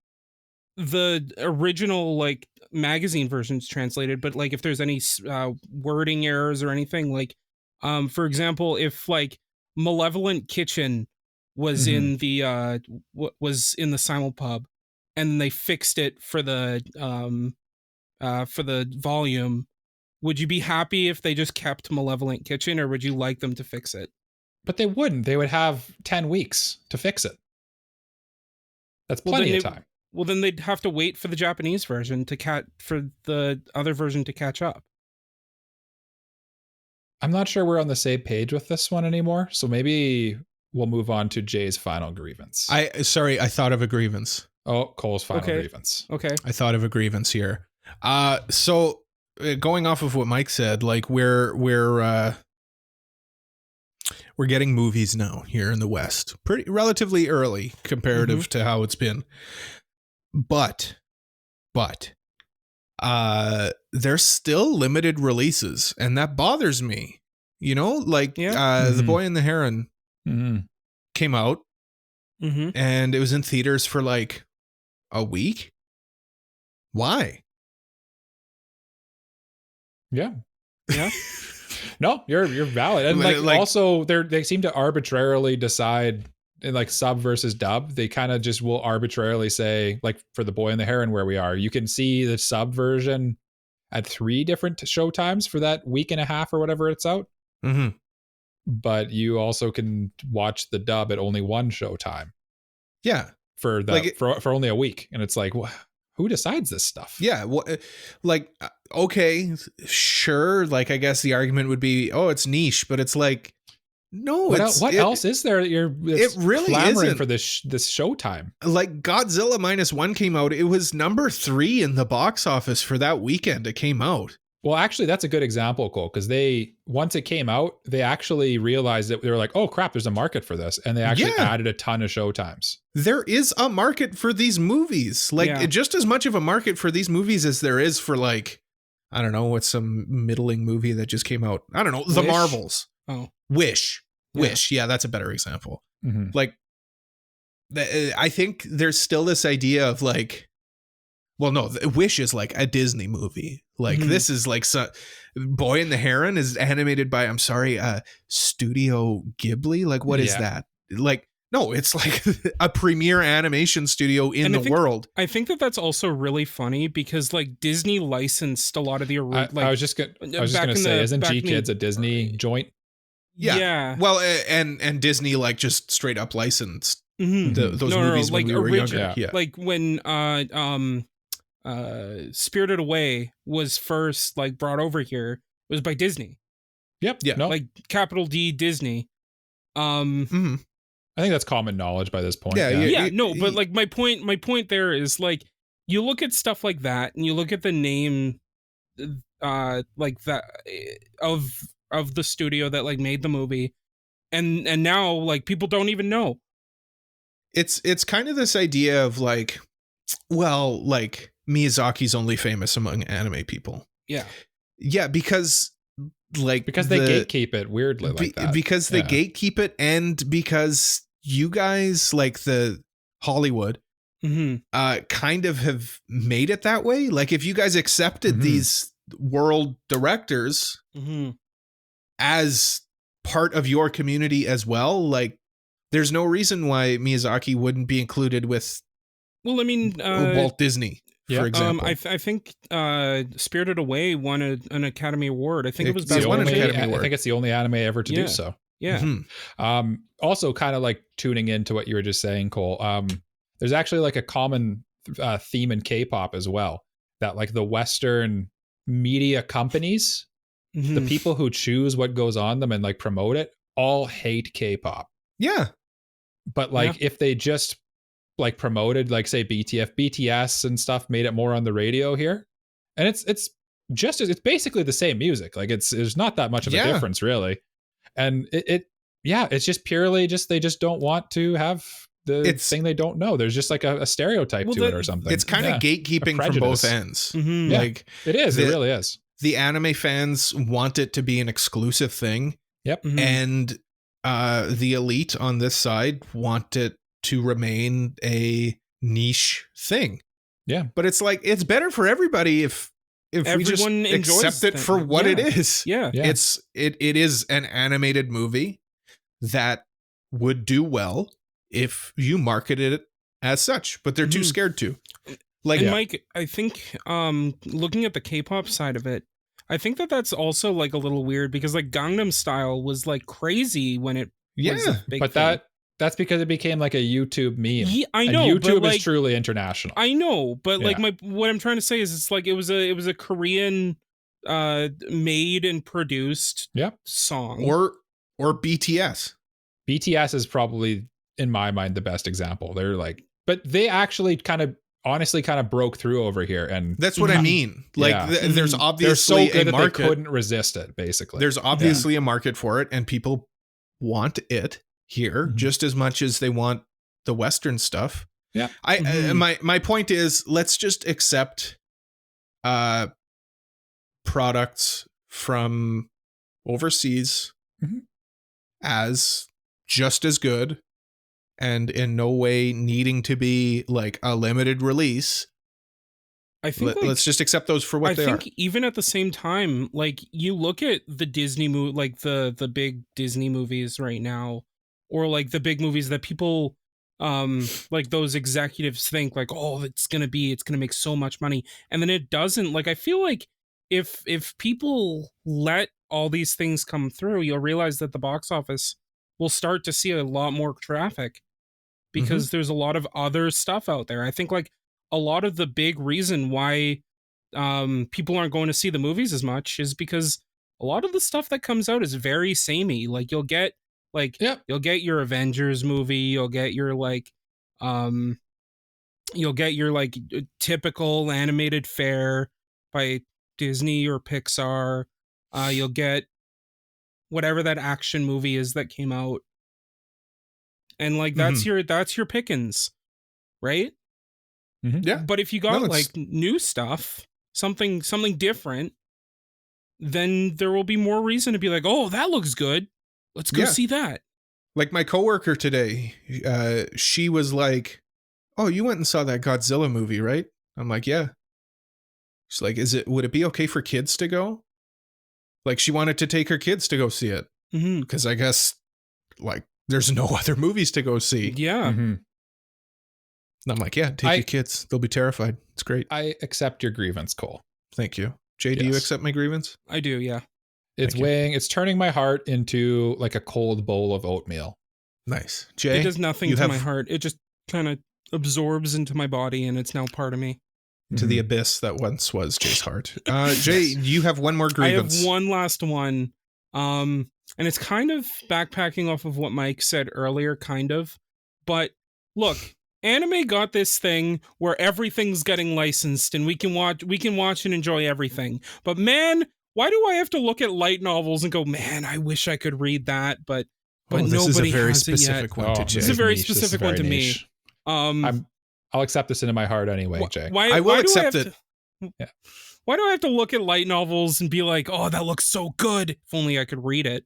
original like magazine version's translated, but like if there's any wording errors or anything, like for example, if like Malevolent Kitchen was in the simulpub, and then they fixed it for the volume, would you be happy if they just kept Malevolent Kitchen, or would you like them to fix it? But they wouldn't. They would have 10 weeks to fix it. That's plenty of time. Well, then they'd have to wait for the Japanese version for the other version to catch up. I'm not sure we're on the same page with this one anymore, so maybe we'll move on to Jay's final grievance. I thought of a grievance. Oh, Cole's final grievance. Okay. I thought of a grievance here. So going off of what Mike said, like we're getting movies now here in the West, pretty relatively early comparative to how it's been. But there's still limited releases, and that bothers me. You know, like The Boy and the Heron came out, and it was in theaters for like a week. Why? Yeah. No, you're valid. And like also they seem to arbitrarily decide in like sub versus dub. They kind of just will arbitrarily say, like for The Boy and the Heron, where we are, you can see the sub version at 3 different show times for that week and a half or whatever it's out. But you also can watch the dub at only 1 show time. Yeah. For that, for only a week. And it's like, who decides this stuff? Yeah. Well, like, okay, sure. Like, I guess the argument would be, oh, it's niche, but it's like, no, what else is there that it really clamoring isn't for this showtime? Like Godzilla -1 came out. It was number 3 in the box office for that weekend it came out. Well, actually, that's a good example, Cole, because once it came out, they actually realized that they were like, oh crap, there's a market for this. And they actually added a ton of showtimes. There is a market for these movies. Like just as much of a market for these movies as there is for like, I don't know, what's some middling movie that just came out? I don't know, The Marvels. Oh. Wish. Yeah, that's a better example. Like, I think there's still this idea of like, well, no, Wish is like a Disney movie. Like this is like Boy and the Heron is animated by, Studio Ghibli. Like, what is that? Like, no, it's like a premier animation studio in the world. I think that's also really funny because like Disney licensed a lot of the I was just gonna say, isn't G Kids a Disney joint? Yeah. Well, and Disney like just straight up licensed those movies when we were younger. Yeah. Like when Spirited Away was first like brought over here, it was by Disney. Yep. Yeah. Like capital D Disney. I think that's common knowledge by this point. But like my point there is like you look at stuff like that and you look at the name like that of the studio that like made the movie, and now like people don't even know. It's kind of this idea of like, well, like Miyazaki's only famous among anime people. Yeah, because they gatekeep it weirdly like that. Because they gatekeep it, and because you guys like the Hollywood kind of have made it that way. Like if you guys accepted these world directors as part of your community as well, like there's no reason why Miyazaki wouldn't be included with Walt Disney, for example. I think Spirited Away won an Academy Award. I think it was Best Academy Award. I think it's the only anime ever to do so. Also kind of like tuning into what you were just saying, Cole, there's actually like a common theme in K-pop as well, that like the Western media companies the people who choose what goes on them and like promote it all hate K-pop. Yeah. But like if they just like promoted like say BTS and stuff, made it more on the radio here, and it's basically the same music. Like there's not that much of a difference really. And it's just purely they just don't want to have the thing they don't know. There's just like a stereotype to it or something. It's kind of gatekeeping from both ends. Mm-hmm. Like it really is. The anime fans want it to be an exclusive thing. Yep. Mm-hmm. And the elite on this side want it to remain a niche thing. Yeah. But it's like, it's better for everybody if we just accept it for what it is. Yeah. It is an animated movie that would do well if you marketed it as such, but they're too scared to. Like, Mike, I think looking at the K-pop side of it, I think that's also like a little weird because like Gangnam Style was like crazy when it was a big but thing. That's because it became like a YouTube meme. Yeah, I know. And YouTube but, is truly international. I know, but like what I'm trying to say is it's like it was a Korean made and produced song. Or BTS. BTS is probably in my mind the best example. They're like, but they actually honestly broke through over here, and that's what I mean. Like there's obviously they're so good a market. That they couldn't resist it. Basically, there's obviously a market for it, and people want it here just as much as they want the Western stuff. Yeah. My point is, let's just accept products from overseas as just as good, and in no way needing to be like a limited release. I think let's just accept those for what they are. I think even at the same time, like you look at the Disney movie, like the big Disney movies right now, or like the big movies that people like those executives think like, oh, it's gonna make so much money, and then it doesn't. Like I feel like if people let all these things come through, you'll realize that the box office will start to see a lot more traffic because there's a lot of other stuff out there. I think like a lot of the big reason why people aren't going to see the movies as much is because a lot of the stuff that comes out is very samey. Like you'll get your Avengers movie, you'll get your typical animated fare by Disney or Pixar. You'll get whatever that action movie is that came out, and like that's your pickings, right? Yeah. But if you got like new stuff, something different, then there will be more reason to be like, oh, that looks good, let's go see that. Like my coworker today, she was like, oh, you went and saw that Godzilla movie, right? I'm like, yeah. She's like, would it be okay for kids to go? Like she wanted to take her kids to go see it because I guess like there's no other movies to go see. Yeah. And I'm like, yeah, take your kids. They'll be terrified. It's great. I accept your grievance, Cole. Thank you. Jay, do you accept my grievance? I do, yeah. It's turning my heart into like a cold bowl of oatmeal. Nice. Jay? It does nothing to my heart. It just kind of absorbs into my body and it's now part of me. To the abyss that once was Jay's heart. Jay, you have one more grievance. I have one last one. And it's kind of backpacking off of what Mike said earlier, kind of. But look, anime got this thing where everything's getting licensed and we can watch and enjoy everything. But man, why do I have to look at light novels and go, man, I wish I could read that, but nobody has it yet. This is a very specific one to Jay. It's a very specific one to me. I'll accept this into my heart anyway, Jay. I will accept it. Why do I have to look at light novels and be like, oh, that looks so good? If only I could read it.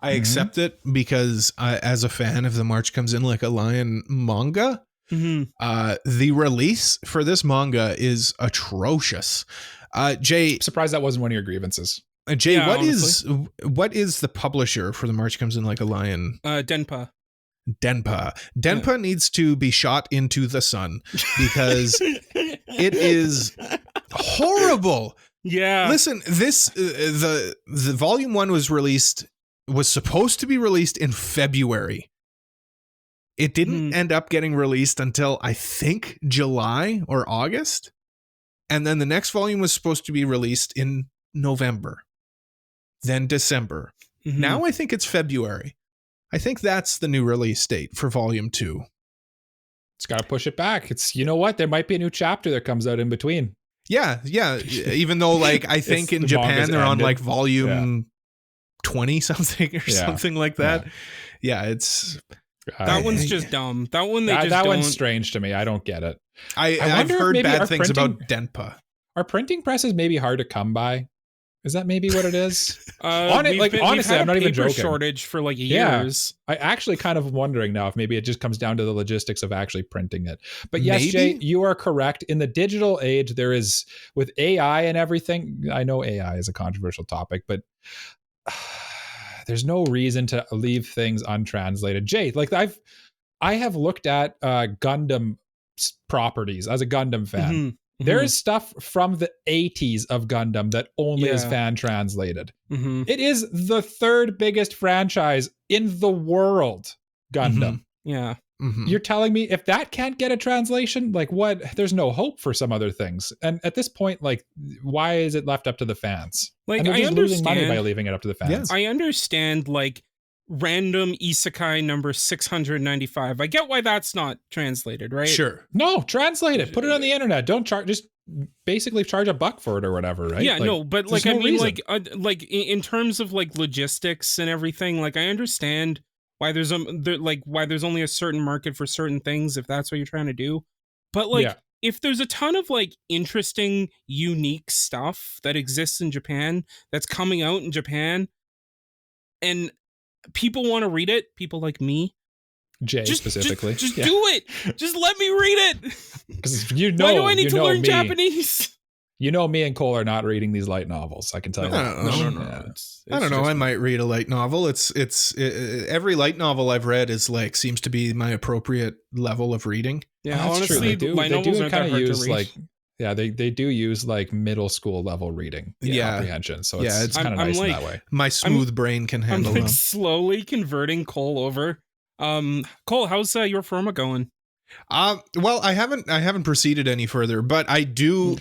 I accept it because as a fan of the March Comes In Like a Lion manga, the release for this manga is atrocious. Jay, I'm surprised that wasn't one of your grievances. Jay, what is the publisher for the March Comes In Like a Lion? Denpa. Denpa needs to be shot into the sun because it is horrible. Yeah. Listen, this the volume 1 was supposed to be released in February. It didn't end up getting released until I think July or August. And then the next volume was supposed to be released in November. then December. Mm-hmm. Now I think it's February. I think that's the new release date for Volume 2. It's got to push it back. It's, you know what? There might be a new chapter that comes out in between. Yeah. Even though, like, I think in Japan they're on like volume 20 something or something like that. Yeah, it's that one's just dumb. That one that one's strange to me. I don't get it. I've heard bad things about Denpa. Are printing presses maybe hard to come by? Is that maybe what it is? Honestly, I'm not even joking. Shortage for like years. I actually kind of wondering now if maybe it just comes down to the logistics of actually printing it. But yes, Jay, you are correct. In the digital age, there is, with AI and everything. I know AI is a controversial topic, but there's no reason to leave things untranslated. Jay, like I have looked at Gundam properties as a Gundam fan. Mm-hmm. There is stuff from the 80s of Gundam that only is fan translated. Mm-hmm. It is the third biggest franchise in the world, Gundam. Mm-hmm. Yeah. Mm-hmm. You're telling me if that can't get a translation, like what? There's no hope for some other things. And at this point, like, why is it left up to the fans? Like, and they're just losing money by leaving it up to the fans. Yeah. I understand, like, random isekai number 695. I get why that's not translated, right? Sure. No, translate it. Put it on the internet. Don't charge. Just basically charge $1 for it or whatever, right? Yeah, like, no, but like I mean, like in terms of like logistics and everything, like I understand why there's why there's only a certain market for certain things if that's what you're trying to do. But like if there's a ton of like interesting, unique stuff that exists in Japan that's coming out in Japan, and people want to read it, people like me, Jay specifically, just do it. Just let me read it. Because why do I need to learn Japanese? You know, me and Cole are not reading these light novels. I can tell you that. No. I don't know. I might read a light novel. It's every light novel I've read is like seems to be my appropriate level of reading. Yeah, honestly, light novels aren't that hard to read. Like, yeah, they do use like middle school level reading comprehension. So it's kind of nice in that way. My smooth brain can handle them. I'm slowly converting Cole over. Cole, how's your Forma going? Well, I haven't proceeded any further, but I do.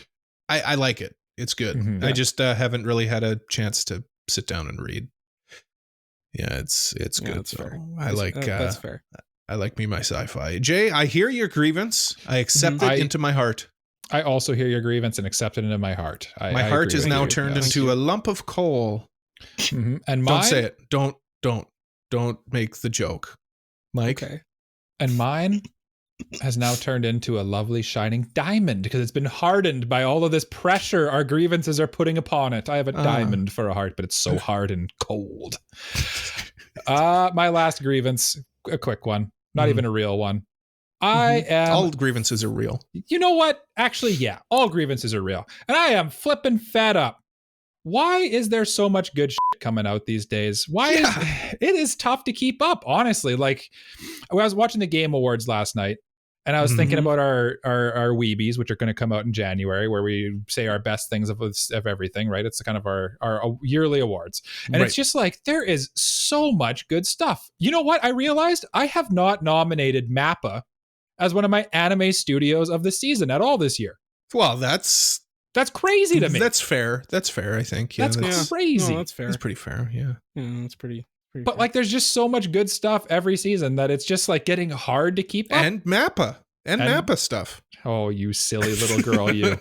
I like it. It's good. Mm-hmm, I just haven't really had a chance to sit down and read. Yeah, it's good. That's fair. That's fair. I like me my sci-fi. Jay, I hear your grievance. I accept it into my heart. I also hear your grievance and accept it into my heart. My heart is now turned into a lump of coal. Mm-hmm. And don't say it. Don't make the joke, Mike. Okay. And mine has now turned into a lovely shining diamond because it's been hardened by all of this pressure our grievances are putting upon it. I have a diamond for a heart, but it's so hard and cold. My last grievance, a quick one, not even a real one. All grievances are real. You know what? Actually, yeah, all grievances are real. And I am flipping fed up. Why is there so much good shit coming out these days? It is tough to keep up, honestly. Like, I was watching the Game Awards last night, and I was thinking about our Weebies, which are going to come out in January, where we say our best things of everything, right? It's kind of our yearly awards. And it's just like, there is so much good stuff. You know what? I realized I have not nominated MAPPA as one of my anime studios of the season at all this year. Well, that's crazy to me. That's fair. I think. Yeah, that's crazy. No, that's fair. That's pretty fair. Yeah. Yeah, that's pretty but fair. Like, there's just so much good stuff every season that it's just like getting hard to keep up. And MAPPA stuff. Oh, you silly little girl, you.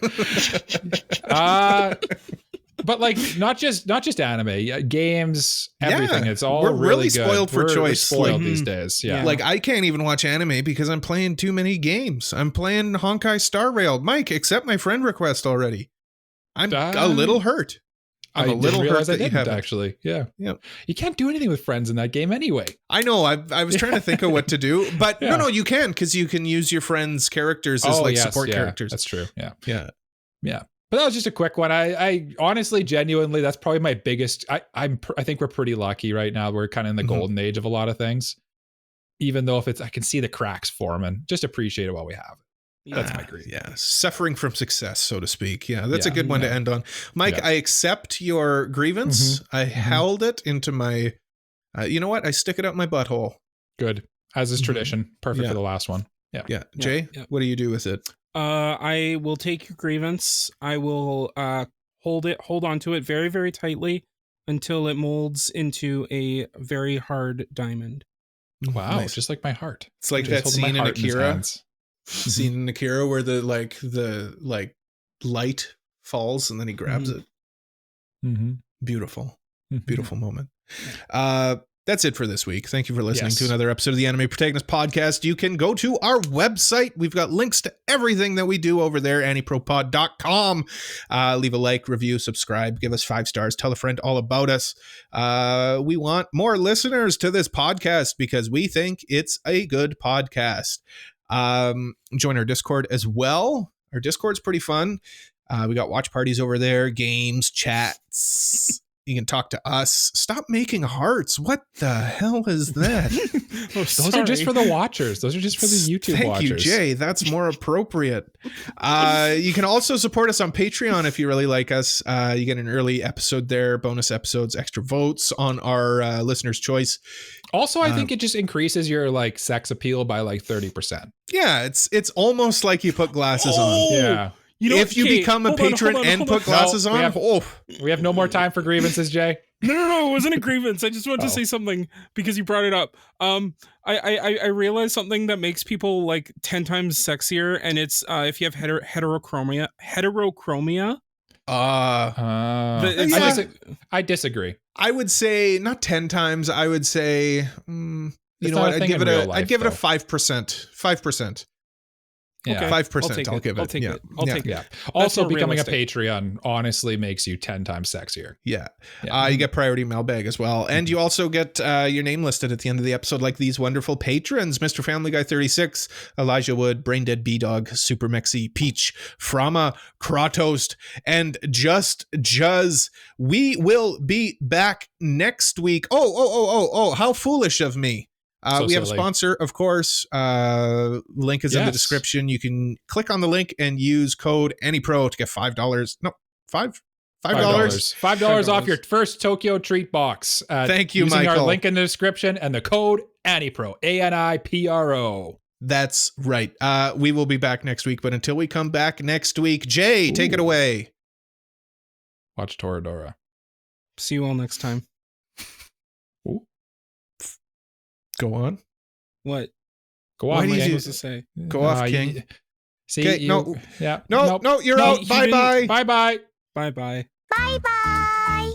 But like not just anime, games, everything. It's all we're really spoiled for choice. We're spoiled these days. Yeah. Like, I can't even watch anime because I'm playing too many games. I'm playing Honkai Star Rail. Mike, accept my friend request already. I'm a little hurt. I'm a little hurt that you haven't actually. Yeah. You can't do anything with friends in that game anyway. I know. I was trying to think of what to do, but no, you can, because you can use your friends' characters as support characters. That's true. Yeah. But that was just a quick one. I honestly, genuinely, that's probably my biggest. I think we're pretty lucky right now. We're kind of in the golden age of a lot of things. Even though I can see the cracks forming, just appreciate it while we have it. That's my grief. Yeah, suffering from success, so to speak. Yeah, that's a good one to end on. Mike, I accept your grievance. I held it into my. You know what? I stick it up my butthole. Good, as is tradition. Perfect for the last one. Yeah. Jay, what do you do with it? I will take your grievance. I will hold on to it very, very tightly. until it molds into a very hard diamond. Wow, Nice. just like my heart. It's like Jay's that holding my scene in heart his Akira. hands. Scene in Akira where the light falls and then he grabs it. Mm-hmm. Beautiful. Mm-hmm. Beautiful moment. That's it for this week. Thank you for listening Yes. to another episode of the Anime Protagonist Podcast. You can go to our website. We've got links to everything that we do over there, AniProPod.com. Leave a like, review, subscribe, give us 5 stars, tell a friend all about us. We want more listeners to this podcast because we think it's a good podcast. Join our Discord as well. Our Discord's pretty fun. We got watch parties over there, games, chats. You can talk to us. Stop making hearts. What the hell is that? Those are just for the watchers. Those are just for the YouTube Thank watchers. you, Jay. That's more appropriate. You can also support us on Patreon if you really like us. You get an early episode there, bonus episodes, extra votes on our listener's choice. Also, I think it just increases your like sex appeal by like 30%. Yeah, it's almost like you put glasses on. Yeah. You know, if you become a patron and put glasses on, we have no more time for grievances, Jay. No, it wasn't a grievance. I just wanted to say something because you brought it up. I realized something that makes people like 10 times sexier, and it's if you have heterochromia. I disagree. I would say not 10 times. I would say, you know what? I'd give it a 5%. 5%. Yeah. Okay. 5%. I'll give it. I'll take it. Also, becoming a Patreon honestly makes you 10 times sexier. Yeah. You get priority mailbag as well. And you also get your name listed at the end of the episode, like these wonderful patrons: Mr. Family Guy 36, Elijah Wood, Braindead B-Dog, Super Mexi, Peach, Frama, Kratost, and Just Juz. We will be back next week. Oh, how foolish of me. We have a sponsor, of course. Link is in the description. You can click on the link and use code AniPro to get $5. No, $5? $5 off your first Tokyo treat box. Thank you, using Michael. Our link in the description and the code AniPro, ANIPRO. That's right. We will be back next week, but until we come back next week, Jay, take it away. Watch Toradora. See you all next time. Go on. What? Go on. What am I supposed to say? Go off, King. See, no, you're out. Bye-bye. Bye-bye. Bye-bye. Bye-bye.